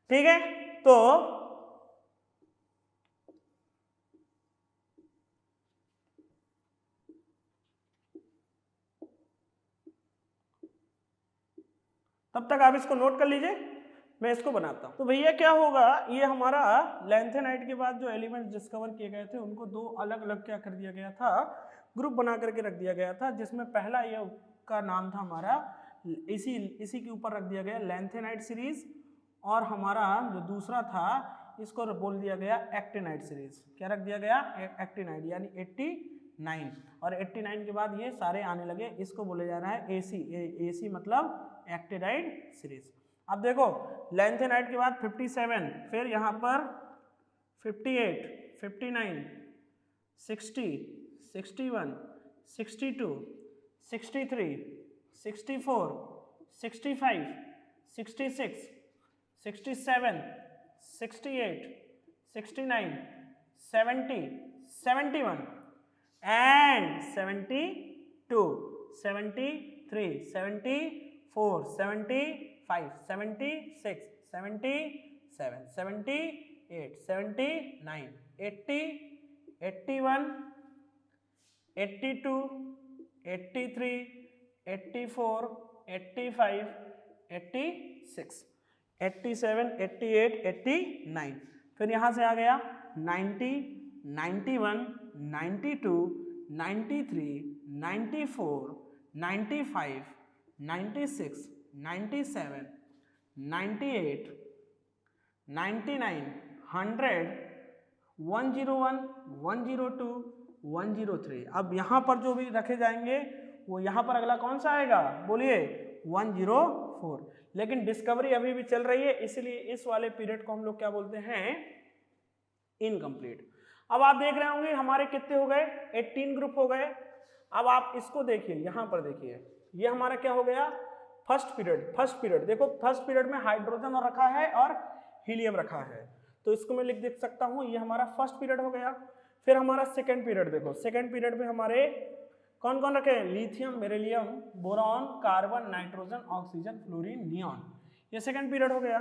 ठीक है, तो तब तक आप इसको नोट कर लीजिए, मैं इसको बनाता हूं। तो भैया क्या होगा, ये हमारा लेंथेनाइट के बाद जो एलिमेंट्स डिस्कवर किए गए थे उनको दो अलग अलग क्या कर दिया गया था, ग्रुप बना करके रख दिया गया था, जिसमें पहला ये का नाम था हमारा, इसी के ऊपर रख दिया गया लेंथेनाइट सीरीज, और हमारा जो दूसरा था इसको बोल दिया गया एक्टिनाइट सीरीज। क्या रख दिया गया, एक्टिनाइट, यानी 89। और 89 के बाद ये सारे आने लगे, इसको बोले जा रहा है एसी। एसी मतलब एक्टिनाइट सीरीज। अब देखो लेंथेनाइट के बाद 57, फिर यहाँ पर 58, 59, 60, 61, 62, 63, 64, 65, 66, 67, 68, 69, 70, 71 and 72, 73, 74, 75, 76, 77, 78, 79, 80, 81, 82, 83, 84, 85, 86, 87, 88, 89। फिर यहाँ से आ गया 90, 91, 92, 93, 94, 95, 96, 97, 98, 99, 100, 101, 102, 103। अब यहाँ पर जो भी रखे जाएंगे वो यहाँ पर अगला कौन सा आएगा, बोलिए 104। लेकिन डिस्कवरी अभी भी चल रही है, इसलिए इस वाले पीरियड को हम लोग क्या बोलते हैं, इनकम्प्लीट। अब आप देख रहे होंगे हमारे कितने हो गए, 18 ग्रुप हो गए। अब आप इसको देखिए, यहाँ पर देखिए, ये हमारा क्या हो गया, फर्स्ट पीरियड। फर्स्ट पीरियड देखो, फर्स्ट पीरियड में हाइड्रोजन और रखा है और हीलियम रखा है, तो इसको मैं लिख सकता हूँ, ये हमारा फर्स्ट पीरियड हो गया। फिर हमारा सेकेंड पीरियड देखो, सेकेंड पीरियड में हमारे कौन कौन रखे हैं, lithium, beryllium, boron, carbon, nitrogen, oxygen, fluorine, neon, ये सेकेंड पीरियड हो गया।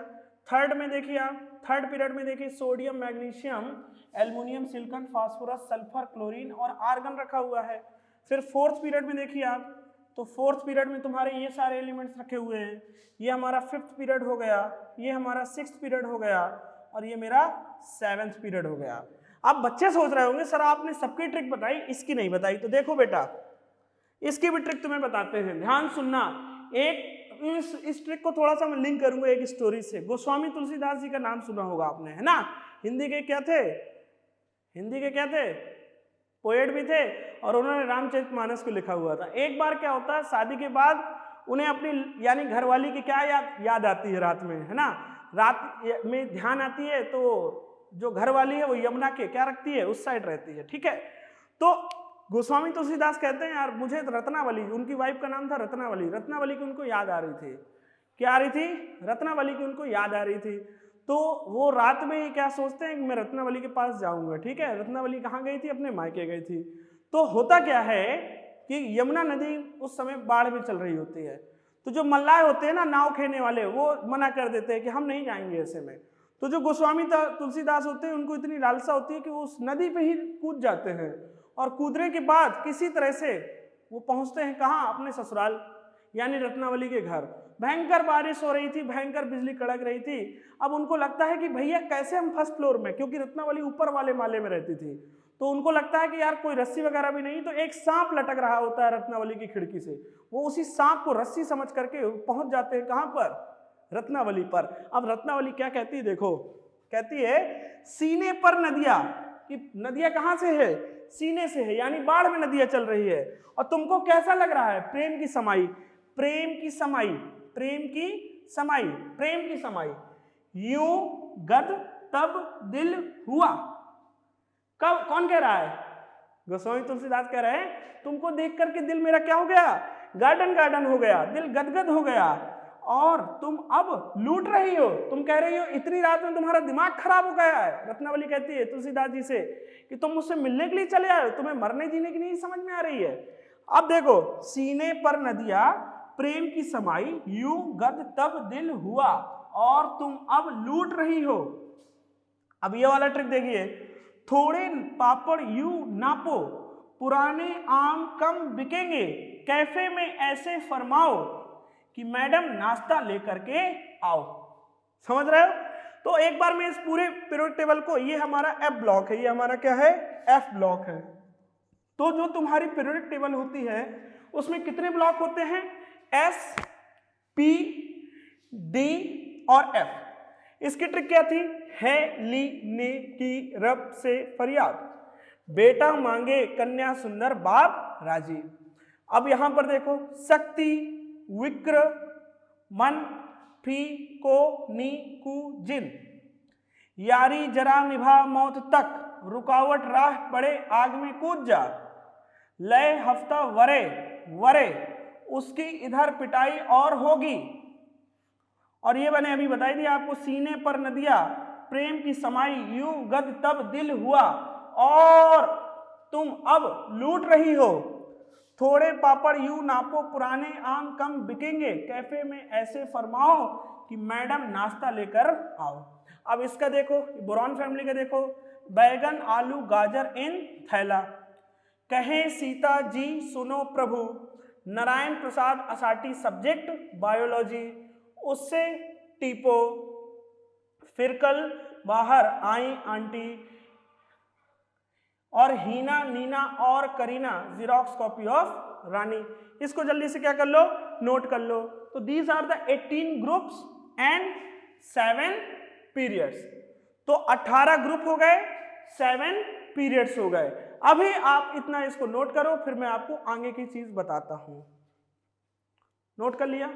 थर्ड में देखिए आप, थर्ड पीरियड में देखिए sodium, magnesium, aluminium, silicon, phosphorus, sulphur, chlorine और आर्गन रखा हुआ है। फिर फोर्थ पीरियड में देखिए आप, तो फोर्थ पीरियड में तुम्हारे ये सारे एलिमेंट्स रखे हुए हैं। ये हमारा फिफ्थ पीरियड हो गया, ये हमारा सिक्स्थ पीरियड हो गया, और ये मेरा सेवेंथ पीरियड हो गया। अब बच्चे सोच रहे होंगे सर आपने सबकी ट्रिक बताई, इसकी नहीं बताई। तो देखो बेटा, इसकी भी ट्रिक तुम्हें बताते हैं, ध्यान सुनना। एक इस ट्रिक को थोड़ा सा मैं लिंक करूंगा एक स्टोरी से। गोस्वामी तुलसीदास जी का नाम सुना होगा आपने, है ना। हिंदी के क्या थे, हिंदी के क्या थे, पोएट भी थे, और उन्होंने रामचरितमानस को लिखा हुआ था। एक बार क्या होता है, शादी के बाद उन्हें अपनी यानी घरवाली की क्या याद आती है रात में, है ना। रात में ध्यान आती है, तो जो घरवाली है वो यमुना के क्या रखती है, उस साइड रहती है, ठीक है। तो गोस्वामी तुलसीदास कहते हैं यार मुझे तो रत्नावली, उनकी वाइफ का नाम था रत्नावली, रत्नावली की उनको याद आ रही थी। क्या आ रही थी, रत्नावली की उनको याद आ रही थी। तो वो रात में ही क्या सोचते हैं कि मैं रत्नावली के पास जाऊंगा, ठीक है। रत्नावली कहाँ गई थी, अपने मायके गई थी। तो होता क्या है कि यमुना नदी उस समय बाढ़ में चल रही होती है, तो जो मल्लाह होते हैं ना, नाव खेने वाले, वो मना कर देते हैं कि हम नहीं जाएंगे ऐसे में। तो जो गोस्वामी तुलसीदास होते हैं उनको इतनी लालसा होती है कि वो उस नदी पे ही कूद जाते हैं, और कूदने के बाद किसी तरह से वो पहुंचते हैं कहाँ, अपने ससुराल यानी रत्नावली के घर। भयंकर बारिश हो रही थी, भयंकर बिजली कड़क रही थी। अब उनको लगता है कि भैया कैसे हम फर्स्ट फ्लोर में, क्योंकि रत्नावली ऊपर वाले माले में रहती थी, तो उनको लगता है कि यार कोई रस्सी वगैरह भी नहीं, तो एक सांप लटक रहा होता है रत्नावली की खिड़की से, वो उसी सांप को रस्सी समझ करके पहुंच जाते हैं कहां पर, रत्नावली पर। अब रत्नावली क्या कहती है देखो, कहती है सीने पर नदियां, कि नदियां कहां से है, सीने से है, यानी बाढ़ में नदियां चल रही है। और तुमको कैसा लग रहा है, प्रेम की समाई, प्रेम की समाई, प्रेम की समाई, प्रेम की समाई, यूं गद तब दिल हुआ। कब, कौन कह रहा है, गोस्वामी तुलसीदास कह रहे हैं तुमको देख करके दिल मेरा क्या हो गया, गार्डन गार्डन हो गया, दिल गदगद हो गया, और तुम अब लूट रही हो, तुम कह रही हो इतनी रात में तुम्हारा दिमाग खराब हो गया है। रत्नावली कहती है तुलसीदास जी से कि तुम मुझसे मिलने के लिए चले आए हो, तुम्हें मरने जीने की नहीं समझ में आ रही है। अब देखो, सीने पर नदिया प्रेम की समाई, यूं गद तब दिल हुआ, और तुम अब लूट रही हो। अब ये वाला ट्रिक देखिए, थोड़े पापड़ यूं नापो, पुराने आम कम बिकेंगे, कैफे में ऐसे फरमाओ कि मैडम नाश्ता लेकर के आओ। समझ रहे हो? तो एक बार मैं इस पूरे पीरियोडिक टेबल को, ये हमारा एफ ब्लॉक है, ये हमारा क्या है, एफ ब्लॉक है। तो जो तुम्हारी पीरियोडिक टेबल होती है उसमें कितने ब्लॉक होते हैं, एस, पी, डी और एफ। इसकी ट्रिक क्या थी, है ली ने की रब से फरियाद, बेटा मांगे कन्या सुंदर बाप राजी। अब यहां पर देखो, शक्ति, विक्र, मन, फी, को, नी, कु, जिन, यारी जरा निभा मौत तक, रुकावट राह पड़े आग में कूद जा, लय हफ्ता वरे वरे, उसकी इधर पिटाई और होगी। और ये मैंने अभी बताई थी आपको, सीने पर नदिया प्रेम की समाई, यूं गद तब दिल हुआ, और तुम अब लूट रही हो, थोड़े पापड़ यूं नापो, पुराने आम कम बिकेंगे, कैफे में ऐसे फरमाओ कि मैडम नाश्ता लेकर आओ। अब इसका देखो, बोरॉन फैमिली का देखो, बैगन आलू गाजर इन थैला, कहे सीता जी सुनो प्रभु, नारायण प्रसाद असाटी सब्जेक्ट बायोलॉजी, उससे टीपो, फिर कल बाहर आई आंटी, और हीना नीना और करीना जीरोक्स कॉपी ऑफ रानी। इसको जल्दी से क्या कर लो, नोट कर लो। तो these are the 18 groups and 7 periods. तो 18 ग्रुप हो गए, 7 पीरियड्स हो गए। अभी आप इतना इसको नोट करो, फिर मैं आपको आगे की चीज बताता हूं। नोट कर लिया?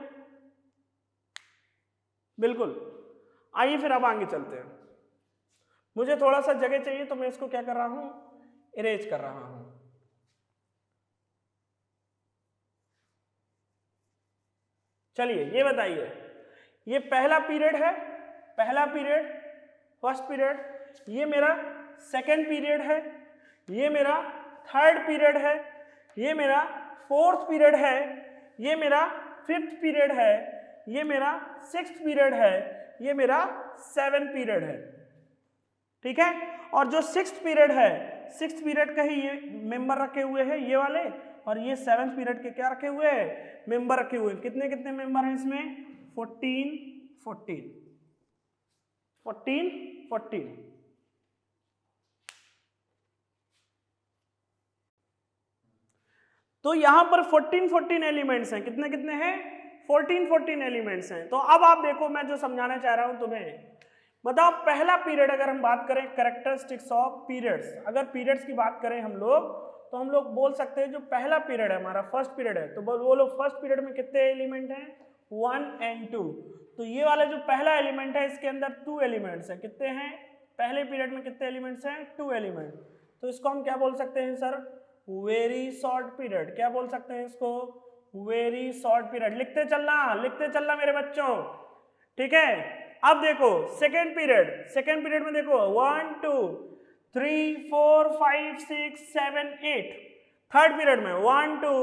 बिल्कुल। आइए फिर अब आगे चलते हैं। मुझे थोड़ा सा जगह चाहिए, तो मैं इसको क्या कर रहा हूं, इरेज कर रहा हूं। चलिए ये बताइए, ये पहला पीरियड है, पहला पीरियड, फर्स्ट पीरियड, ये मेरा सेकेंड पीरियड है, ये मेरा थर्ड पीरियड है, ये मेरा फोर्थ पीरियड है, ये मेरा फिफ्थ पीरियड है, ये मेरा सिक्स्थ पीरियड है, ये मेरा 7th पीरियड है। ठीक है? और जो सिक्स्थ पीरियड है, सिक्स्थ पीरियड का ही ये मेंबर रखे हुए हैं ये वाले, और ये 7th पीरियड के क्या रखे हुए हैं, मेंबर रखे हुए हैं। कितने कितने मेंबर हैं इसमें, 14 14 14 14। तो यहां पर 14 14 एलिमेंट्स हैं। कितने कितने हैं, 14 14 एलिमेंट्स हैं। तो अब आप देखो, मैं जो समझाना चाह रहा हूं तुम्हें, बताओ पहला पीरियड, अगर हम बात करें कैरेक्टरिस्टिक्स ऑफ पीरियड्स, अगर पीरियड्स की बात करें हम लोग, तो हम लोग बोल सकते हैं जो पहला पीरियड है हमारा, फर्स्ट पीरियड है, तो बोलो फर्स्ट पीरियड में कितने एलिमेंट हैं, 1 और 2। तो ये वाला जो पहला एलिमेंट है, इसके अंदर 2 एलिमेंट्स हैं। कितने हैं, पहले पीरियड में कितने एलिमेंट्स हैं, 2 एलिमेंट। तो इसको हम क्या बोल सकते हैं सर, वेरी शॉर्ट पीरियड। क्या बोल सकते हैं इसको, वेरी शॉर्ट पीरियड। लिखते चलना मेरे बच्चों। ठीक है? अब देखो सेकेंड पीरियड, सेकेंड पीरियड में देखो 1 2 3 4 5 6 7 8। थर्ड पीरियड में 1 2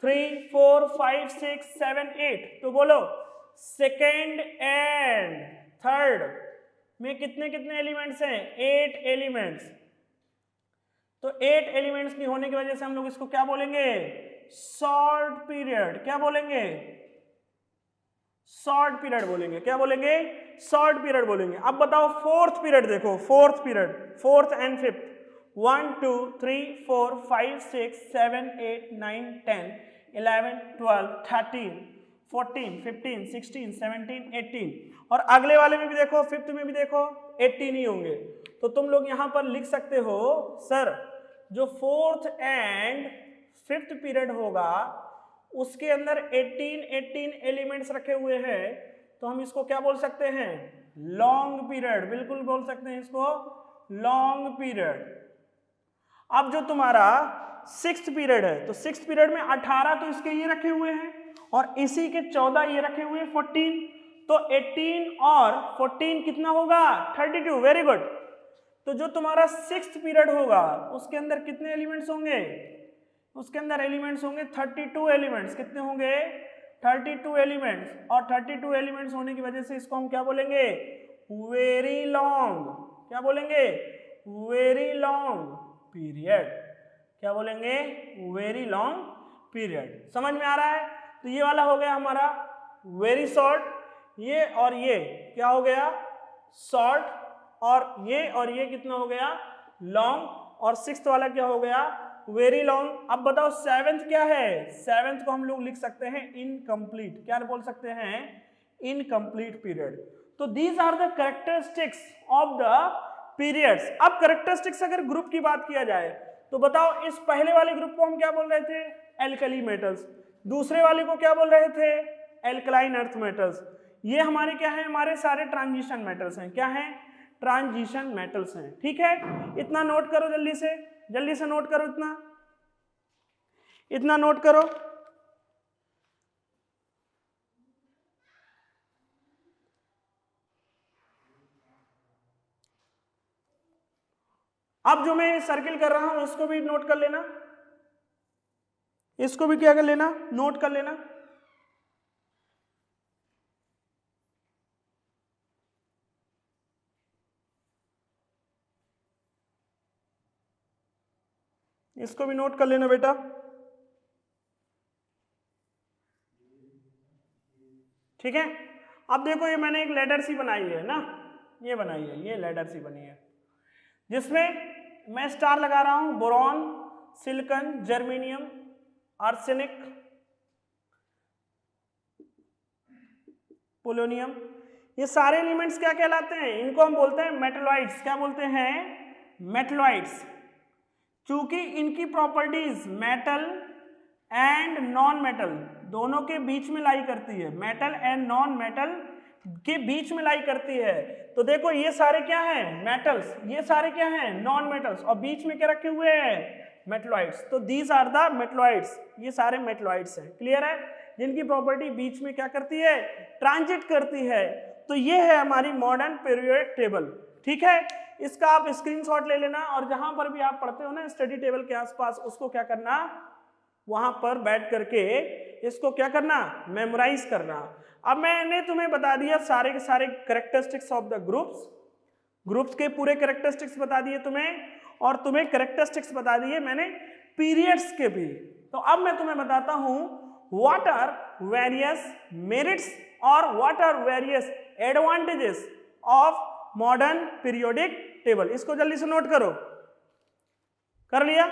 3 4 5 6 7 8। तो बोलो सेकेंड एंड थर्ड में कितने कितने एलिमेंट्स हैं, 8 एलिमेंट्स। तो 8 एलिमेंट्स की होने की वजह से हम लोग इसको क्या बोलेंगे, शॉर्ट पीरियड। क्या बोलेंगे, शॉर्ट पीरियड बोलेंगे। क्या बोलेंगे, शॉर्ट पीरियड बोलेंगे। अब बताओ फोर्थ पीरियड देखो, fourth period, fourth and fifth, 1 2 3 4 5 6 7 8 9 10 11 12 13 14 15 16 17 18 और अगले वाले में भी देखो, फिफ्थ में भी देखो 18 ही होंगे। तो तुम लोग यहां पर लिख सकते हो सर जो फोर्थ एंड फिफ्थ पीरियड होगा उसके अंदर 18 एलिमेंट्स रखे हुए हैं, तो हम इसको क्या बोल सकते हैं, लॉन्ग पीरियड, बिल्कुल बोल सकते हैं इसको लॉन्ग पीरियड। अब जो तुम्हारा सिक्स्थ पीरियड है, तो सिक्स्थ पीरियड में 18 तो इसके ये रखे हुए हैं और इसी के 14 ये रखे हुए हैं 14, तो 18 और 14 कितना होगा 32, वेरी गुड। तो जो तुम्हारा सिक्स्थ पीरियड होगा उसके अंदर कितने एलिमेंट्स होंगे, उसके अंदर एलिमेंट्स होंगे 32 एलिमेंट्स, कितने होंगे 32 एलिमेंट्स, और 32 एलिमेंट्स होने की वजह से इसको हम क्या बोलेंगे, वेरी लॉन्ग, क्या बोलेंगे, वेरी लॉन्ग पीरियड, क्या बोलेंगे, वेरी लॉन्ग पीरियड। समझ में आ रहा है? तो ये वाला हो गया हमारा वेरी शॉर्ट, ये और ये क्या हो गया शॉर्ट, और ये कितना हो गया लॉन्ग, और सिक्स्थ वाला क्या हो गया वेरी लॉन्ग। अब बताओ सेवेंथ क्या है, सेवेंथ को हम लोग लिख सकते हैं इनकम्प्लीट, क्या बोल सकते हैं, इनकम्प्लीट पीरियड। तो these are the characteristics of the periods. अब कैरेक्टरिस्टिक्स अगर ग्रुप की बात किया जाए तो बताओ इस पहले वाले ग्रुप को हम क्या बोल रहे थे, एल्कली मेटल्स, दूसरे वाले को क्या बोल रहे थे, एल्कलाइन अर्थ मेटल्स। ये हमारे क्या है, हमारे सारे ट्रांजिशन मेटल्स हैं, क्या है, ट्रांजिशन मेटल्स हैं। ठीक है, इतना नोट करो जल्दी से नोट करो, इतना नोट करो। अब जो मैं सर्किल कर रहा हूं इसको भी नोट कर लेना, इसको भी क्या कर लेना, नोट कर लेना। इसको भी नोट कर लेना बेटा। ठीक है, अब देखो ये मैंने एक लेटर सी बनाई है ना, ये बनाई है, ये लेटर सी बनी है जिसमें मैं स्टार लगा रहा हूं, boron, silicon, germanium, arsenic, polonium, ये सारे एलिमेंट्स क्या कहलाते हैं, इनको हम बोलते हैं मेटलॉइड्स। क्या बोलते हैं, मेटलॉइड्स। चूंकि इनकी properties metal and non metal दोनों के बीच में लाई करती है, मेटल एंड नॉन मेटल के बीच में लाई करती है। तो देखो ये सारे क्या हैं, मेटल्स, ये सारे क्या हैं, नॉन मेटल्स, और बीच में क्या रखे हुए हैं, मेटलॉइड्स। तो दीज आर द मेटलॉइड्स, ये सारे मेटलॉइड्स हैं। क्लियर है, जिनकी प्रॉपर्टी बीच में क्या करती है, ट्रांजिट करती है। तो ये है हमारी मॉडर्न पीरियोडिक टेबल। ठीक है, इसका आप स्क्रीनशॉट ले लेना, और जहां पर भी आप पढ़ते हो ना स्टडी टेबल के आसपास, उसको क्या करना, वहां पर बैठ करके इसको क्या करना, मेमोराइज करना। अब मैंने तुम्हें बता दिया सारे के सारे कैरेक्टरिस्टिक्स ऑफ द ग्रुप्स के पूरे कैरेक्टरिस्टिक्स बता दिए तुम्हें, और तुम्हें कैरेक्टरिस्टिक्स बता दिए मैंने पीरियड्स के भी। तो अब मैं तुम्हें बताता हूं व्हाट आर वेरियस मेरिट्स और what are various advantages of modern periodic table. इसको जल्दी से नोट करो, कर लिया,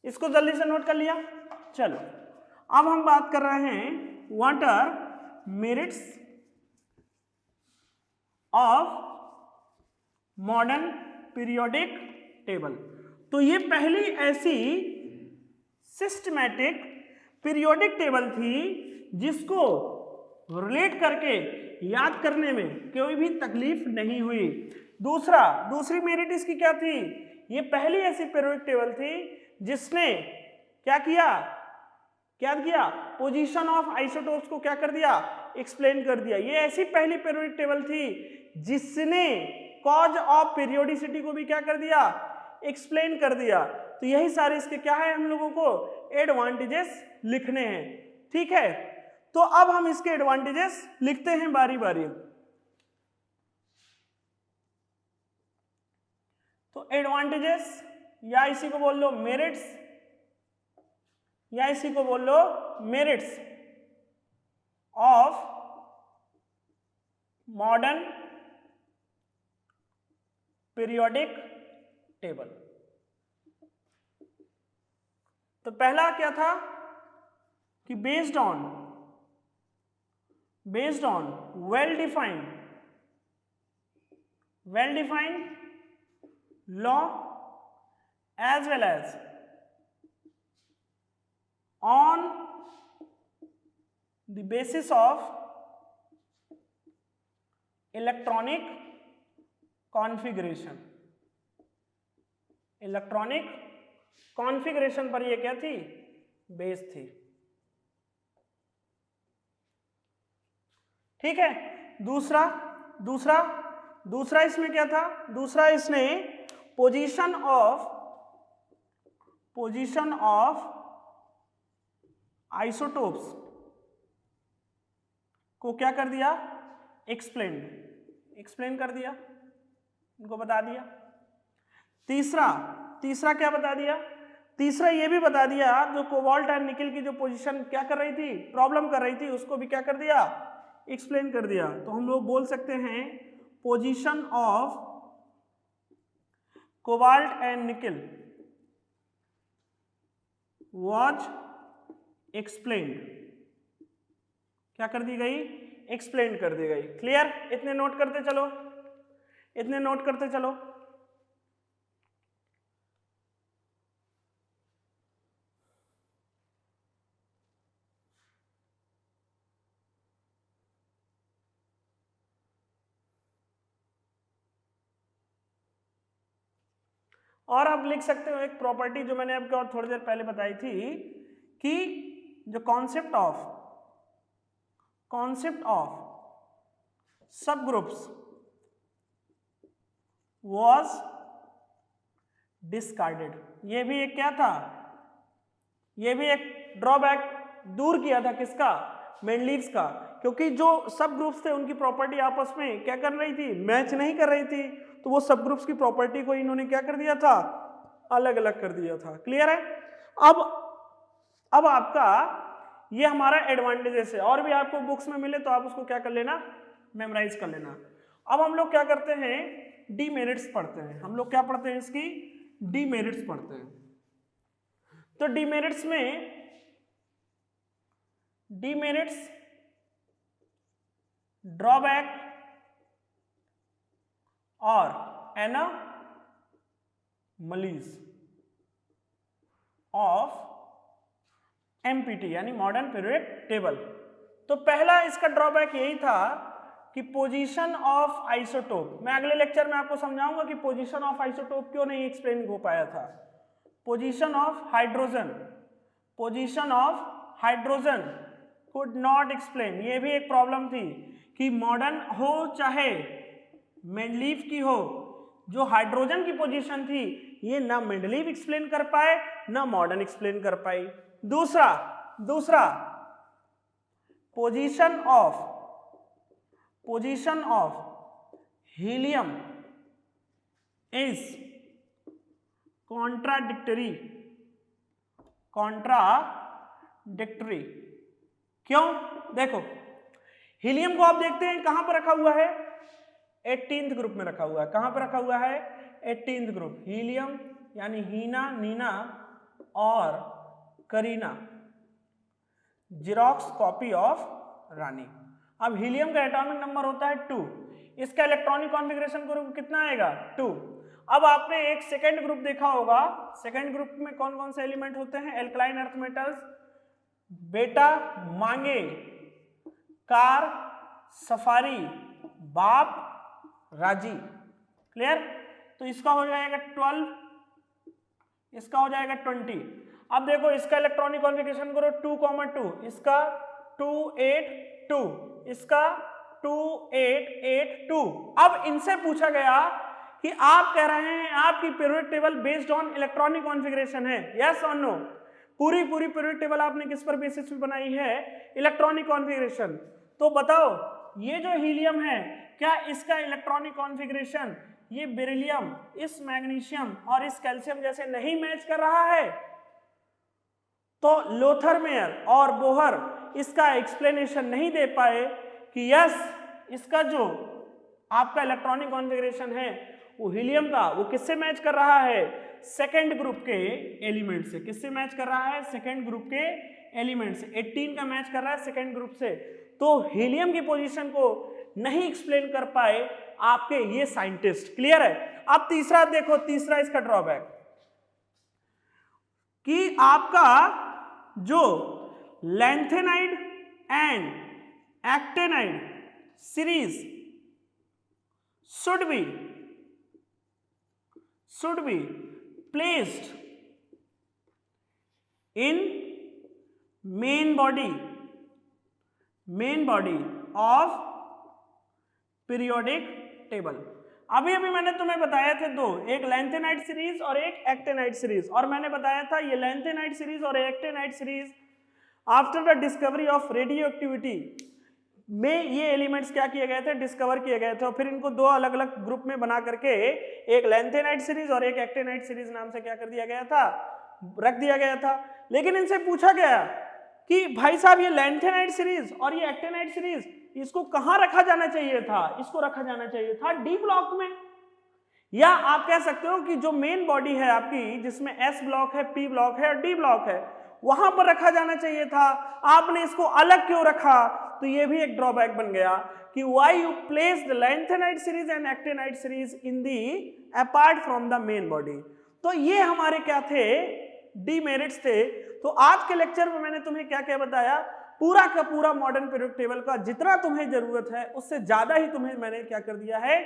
इसको जल्दी से नोट कर लिया। चलो अब हम बात कर रहे हैं what are merits of modern periodic table. तो ये पहली ऐसी सिस्टमैटिक पीरियोडिक टेबल थी जिसको रिलेट करके याद करने में कोई भी तकलीफ नहीं हुई। दूसरी मेरिट इसकी क्या थी, ये पहली ऐसी पीरियोडिक टेबल थी जिसने क्या किया, पोजीशन ऑफ आइसोटोप्स को क्या कर दिया, एक्सप्लेन कर दिया। ये ऐसी पहली पीरियोडिक टेबल थी जिसने कॉज ऑफ पीरियोडिसिटी को भी क्या कर दिया, एक्सप्लेन कर दिया। तो यही सारे इसके क्या है, हम लोगों को एडवांटेजेस लिखने हैं। ठीक है, तो अब हम इसके एडवांटेजेस लिखते हैं बारी बारी। तो एडवांटेजेस, या इसी को बोल लो मेरिट्स, या इसी को बोल लो merits of modern periodic table. तो पहला क्या था कि based on well defined law as well as on the basis of electronic configuration पर ये क्या थी, बेस थी। ठीक है। दूसरा इसमें क्या था, दूसरा इसने पोजीशन ऑफ आइसोटोप्स को क्या कर दिया, एक्सप्लेन कर दिया, इनको बता दिया। तीसरा क्या बता दिया, तीसरा ये भी बता दिया जो कोबाल्ट एंड निकल की जो पोजीशन क्या कर रही थी, प्रॉब्लम कर रही थी, उसको भी क्या कर दिया, एक्सप्लेन कर दिया। तो हम लोग बोल सकते हैं पोजीशन ऑफ कोबाल्ट एंड निकल was explained, क्या कर दी गई, एक्सप्लेन कर दी गई। क्लियर? इतने नोट करते चलो। और आप लिख सकते हो एक प्रॉपर्टी जो मैंने आपको और थोड़ी देर पहले बताई थी कि जो कॉन्सेप्ट ऑफ सब ग्रुप्स वॉज डिस्कार्डेड। ये भी एक क्या था, ये भी एक ड्रॉबैक दूर किया था, किसका, मेंडलीव्स का, क्योंकि जो सब ग्रुप्स थे उनकी प्रॉपर्टी आपस में क्या कर रही थी, मैच नहीं कर रही थी। तो वो सब ग्रुप्स की प्रॉपर्टी को इन्होंने क्या कर दिया था, अलग अलग कर दिया था। क्लियर है? अब आपका ये हमारा एडवांटेजेस है, और भी आपको बुक्स में मिले तो आप उसको क्या कर लेना, मेमोराइज कर लेना। अब हम लोग क्या करते हैं, डीमेरिट्स पढ़ते हैं। हम लोग क्या पढ़ते हैं, इसकी डीमेरिट्स पढ़ते हैं। तो डीमेरिट्स ड्रॉबैक और एनोमलीज ऑफ एमपीटी यानी मॉडर्न पीरियोडिक टेबल। तो पहला इसका ड्रॉबैक यही था कि पोजीशन ऑफ आइसोटोप, मैं अगले लेक्चर में आपको समझाऊंगा कि पोजीशन ऑफ आइसोटोप क्यों नहीं एक्सप्लेन हो पाया था। Position of hydrogen could not explain, ये भी एक प्रॉब्लम थी कि मॉडर्न हो चाहे मेंडलीव की हो, जो हाइड्रोजन की पोजीशन थी ये ना मेंडलीव एक्सप्लेन कर पाए ना मॉडर्न एक्सप्लेन कर पाई। दूसरा position of helium is contradictory. क्यों? देखो हीलियम को आप देखते हैं कहां पर रखा हुआ है, 18th ग्रुप में रखा हुआ है। कहां पर रखा हुआ है, 18th ग्रुप। हीलियम यानी हीना, नीना और करीना, जेरोक्स कॉपी ऑफ रानी। अब हीलियम का एटॉमिक नंबर होता है 2, इसका इलेक्ट्रॉनिक कॉन्फ़िगरेशन ग्रुप कितना आएगा, 2। अब आपने एक सेकेंड ग्रुप देखा होगा, सेकेंड ग्रुप में कौन कौन से एलिमेंट होते हैं, एल्कलाइन अर्थ मेटल्स, बेटा मांगे, कार, सफारी, बाप, राजी। क्लियर? तो इसका हो जाएगा 12, इसका हो जाएगा 20। अब देखो इसका इलेक्ट्रॉनिक कॉन्फ़िगरेशन करो 2,2, इसका 2,8,2, इसका 2,8,8,2। अब इनसे पूछा गया कि आप कह रहे हैं आपकी periodic table based on electronic configuration है, यस और नो? पूरी पीरियोडिक टेबल आपने किस पर बेसिस पे बनाई है, इलेक्ट्रॉनिक कॉन्फ़िगरेशन। तो बताओ ये जो हीलियम है क्या इसका इलेक्ट्रॉनिक कॉन्फ़िगरेशन ये बेरिलियम, इस मैग्नीशियम और इस कैल्शियम जैसे नहीं मैच कर रहा है? तो लोथरमेयर और बोहर इसका एक्सप्लेनेशन नहीं दे पाए कि यस इसका जो आपका इलेक्ट्रॉनिक कॉन्फ़िगरेशन है वो हीलियम था वो किससे मैच कर रहा है, सेकेंड ग्रुप के एलिमेंट से। किससे मैच कर रहा है, सेकेंड ग्रुप के एलिमेंट से। 18 का मैच कर रहा है सेकेंड ग्रुप से। तो हीलियम की पोजीशन को नहीं एक्सप्लेन कर पाए आपके ये साइंटिस्ट। क्लियर है। अब तीसरा देखो, तीसरा इसका ड्रॉबैक कि आपका जो lanthanide and actinide series should be placed in main body of periodic table। अभी मैंने तुम्हें बताया थे दो, एक लैंथेनाइड सीरीज और एक एक्टेनाइड सीरीज, और मैंने बताया था ये लैंथेनाइड सीरीज और actinide series after the discovery of radio activity में ये एलिमेंट्स क्या किए गए थे, डिस्कवर किए गए थे, और फिर इनको दो अलग अलग ग्रुप में बना करके एक लैंथेनाइड सीरीज और एक एक्टेनाइड सीरीज नाम से क्या कर दिया गया था, रख दिया गया था। लेकिन इनसे पूछा गया कि भाई साहब ये लैंथेनाइड सीरीज और ये एक्टेनाइड सीरीज इसको कहां रखा जाना चाहिए था, इसको रखा जाना चाहिए था डी ब्लॉक में, या आप कह सकते हो कि जो मेन बॉडी है आपकी जिसमें एस ब्लॉक है, पी ब्लॉक है और डी ब्लॉक है वहां पर रखा जाना चाहिए था, आपने इसको अलग क्यों रखा। तो ये भी एक ड्रॉबैक बन गया कि why you place the lanthanide series and actinide series in the apart from the main body. तो ये हमारे क्या थे, डीमेरिट्स थे। तो आज के लेक्चर में मैंने तुम्हें क्या क्या बताया, पूरा का पूरा मॉडर्न पीरियोडिक टेबल का जितना तुम्हें जरूरत है उससे ज्यादा ही तुम्हें मैंने क्या कर दिया है,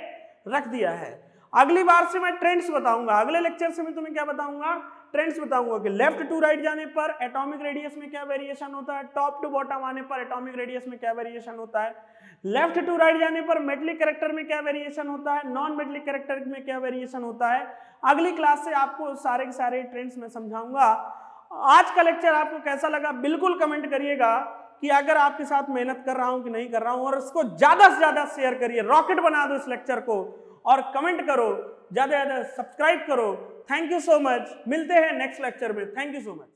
रख दिया है। अगली बार से मैं ट्रेंड्स बताऊंगा, अगले लेक्चर से मैं तुम्हें क्या बताऊंगा, ट्रेंड्स बताऊंगा कि लेफ्ट टू राइट जाने पर एटॉमिक रेडियस में क्या वेरिएशन होता है, टॉप टू बॉटम आने पर एटॉमिक रेडियस में क्या वेरिएशन होता है, लेफ्ट टू राइट जाने पर मेटलिक कैरेक्टर में क्या वेरिएशन होता है, नॉन मेटलिक कैरेक्टर में क्या वेरिएशन होता है। अगली क्लास से आपको सारे के सारे ट्रेंड्स में समझाऊंगा। आज का लेक्चर आपको कैसा लगा बिल्कुल कमेंट करिएगा कि अगर आपके साथ मेहनत कर रहा हूं कि नहीं कर रहा हूं, और इसको ज्यादा से ज्यादा शेयर करिए, रॉकेट बना दो इस लेक्चर को, और कमेंट करो, ज्यादा ज्यादा सब्सक्राइब करो। थैंक यू सो मच, मिलते हैं नेक्स्ट लेक्चर में। Thank you so much.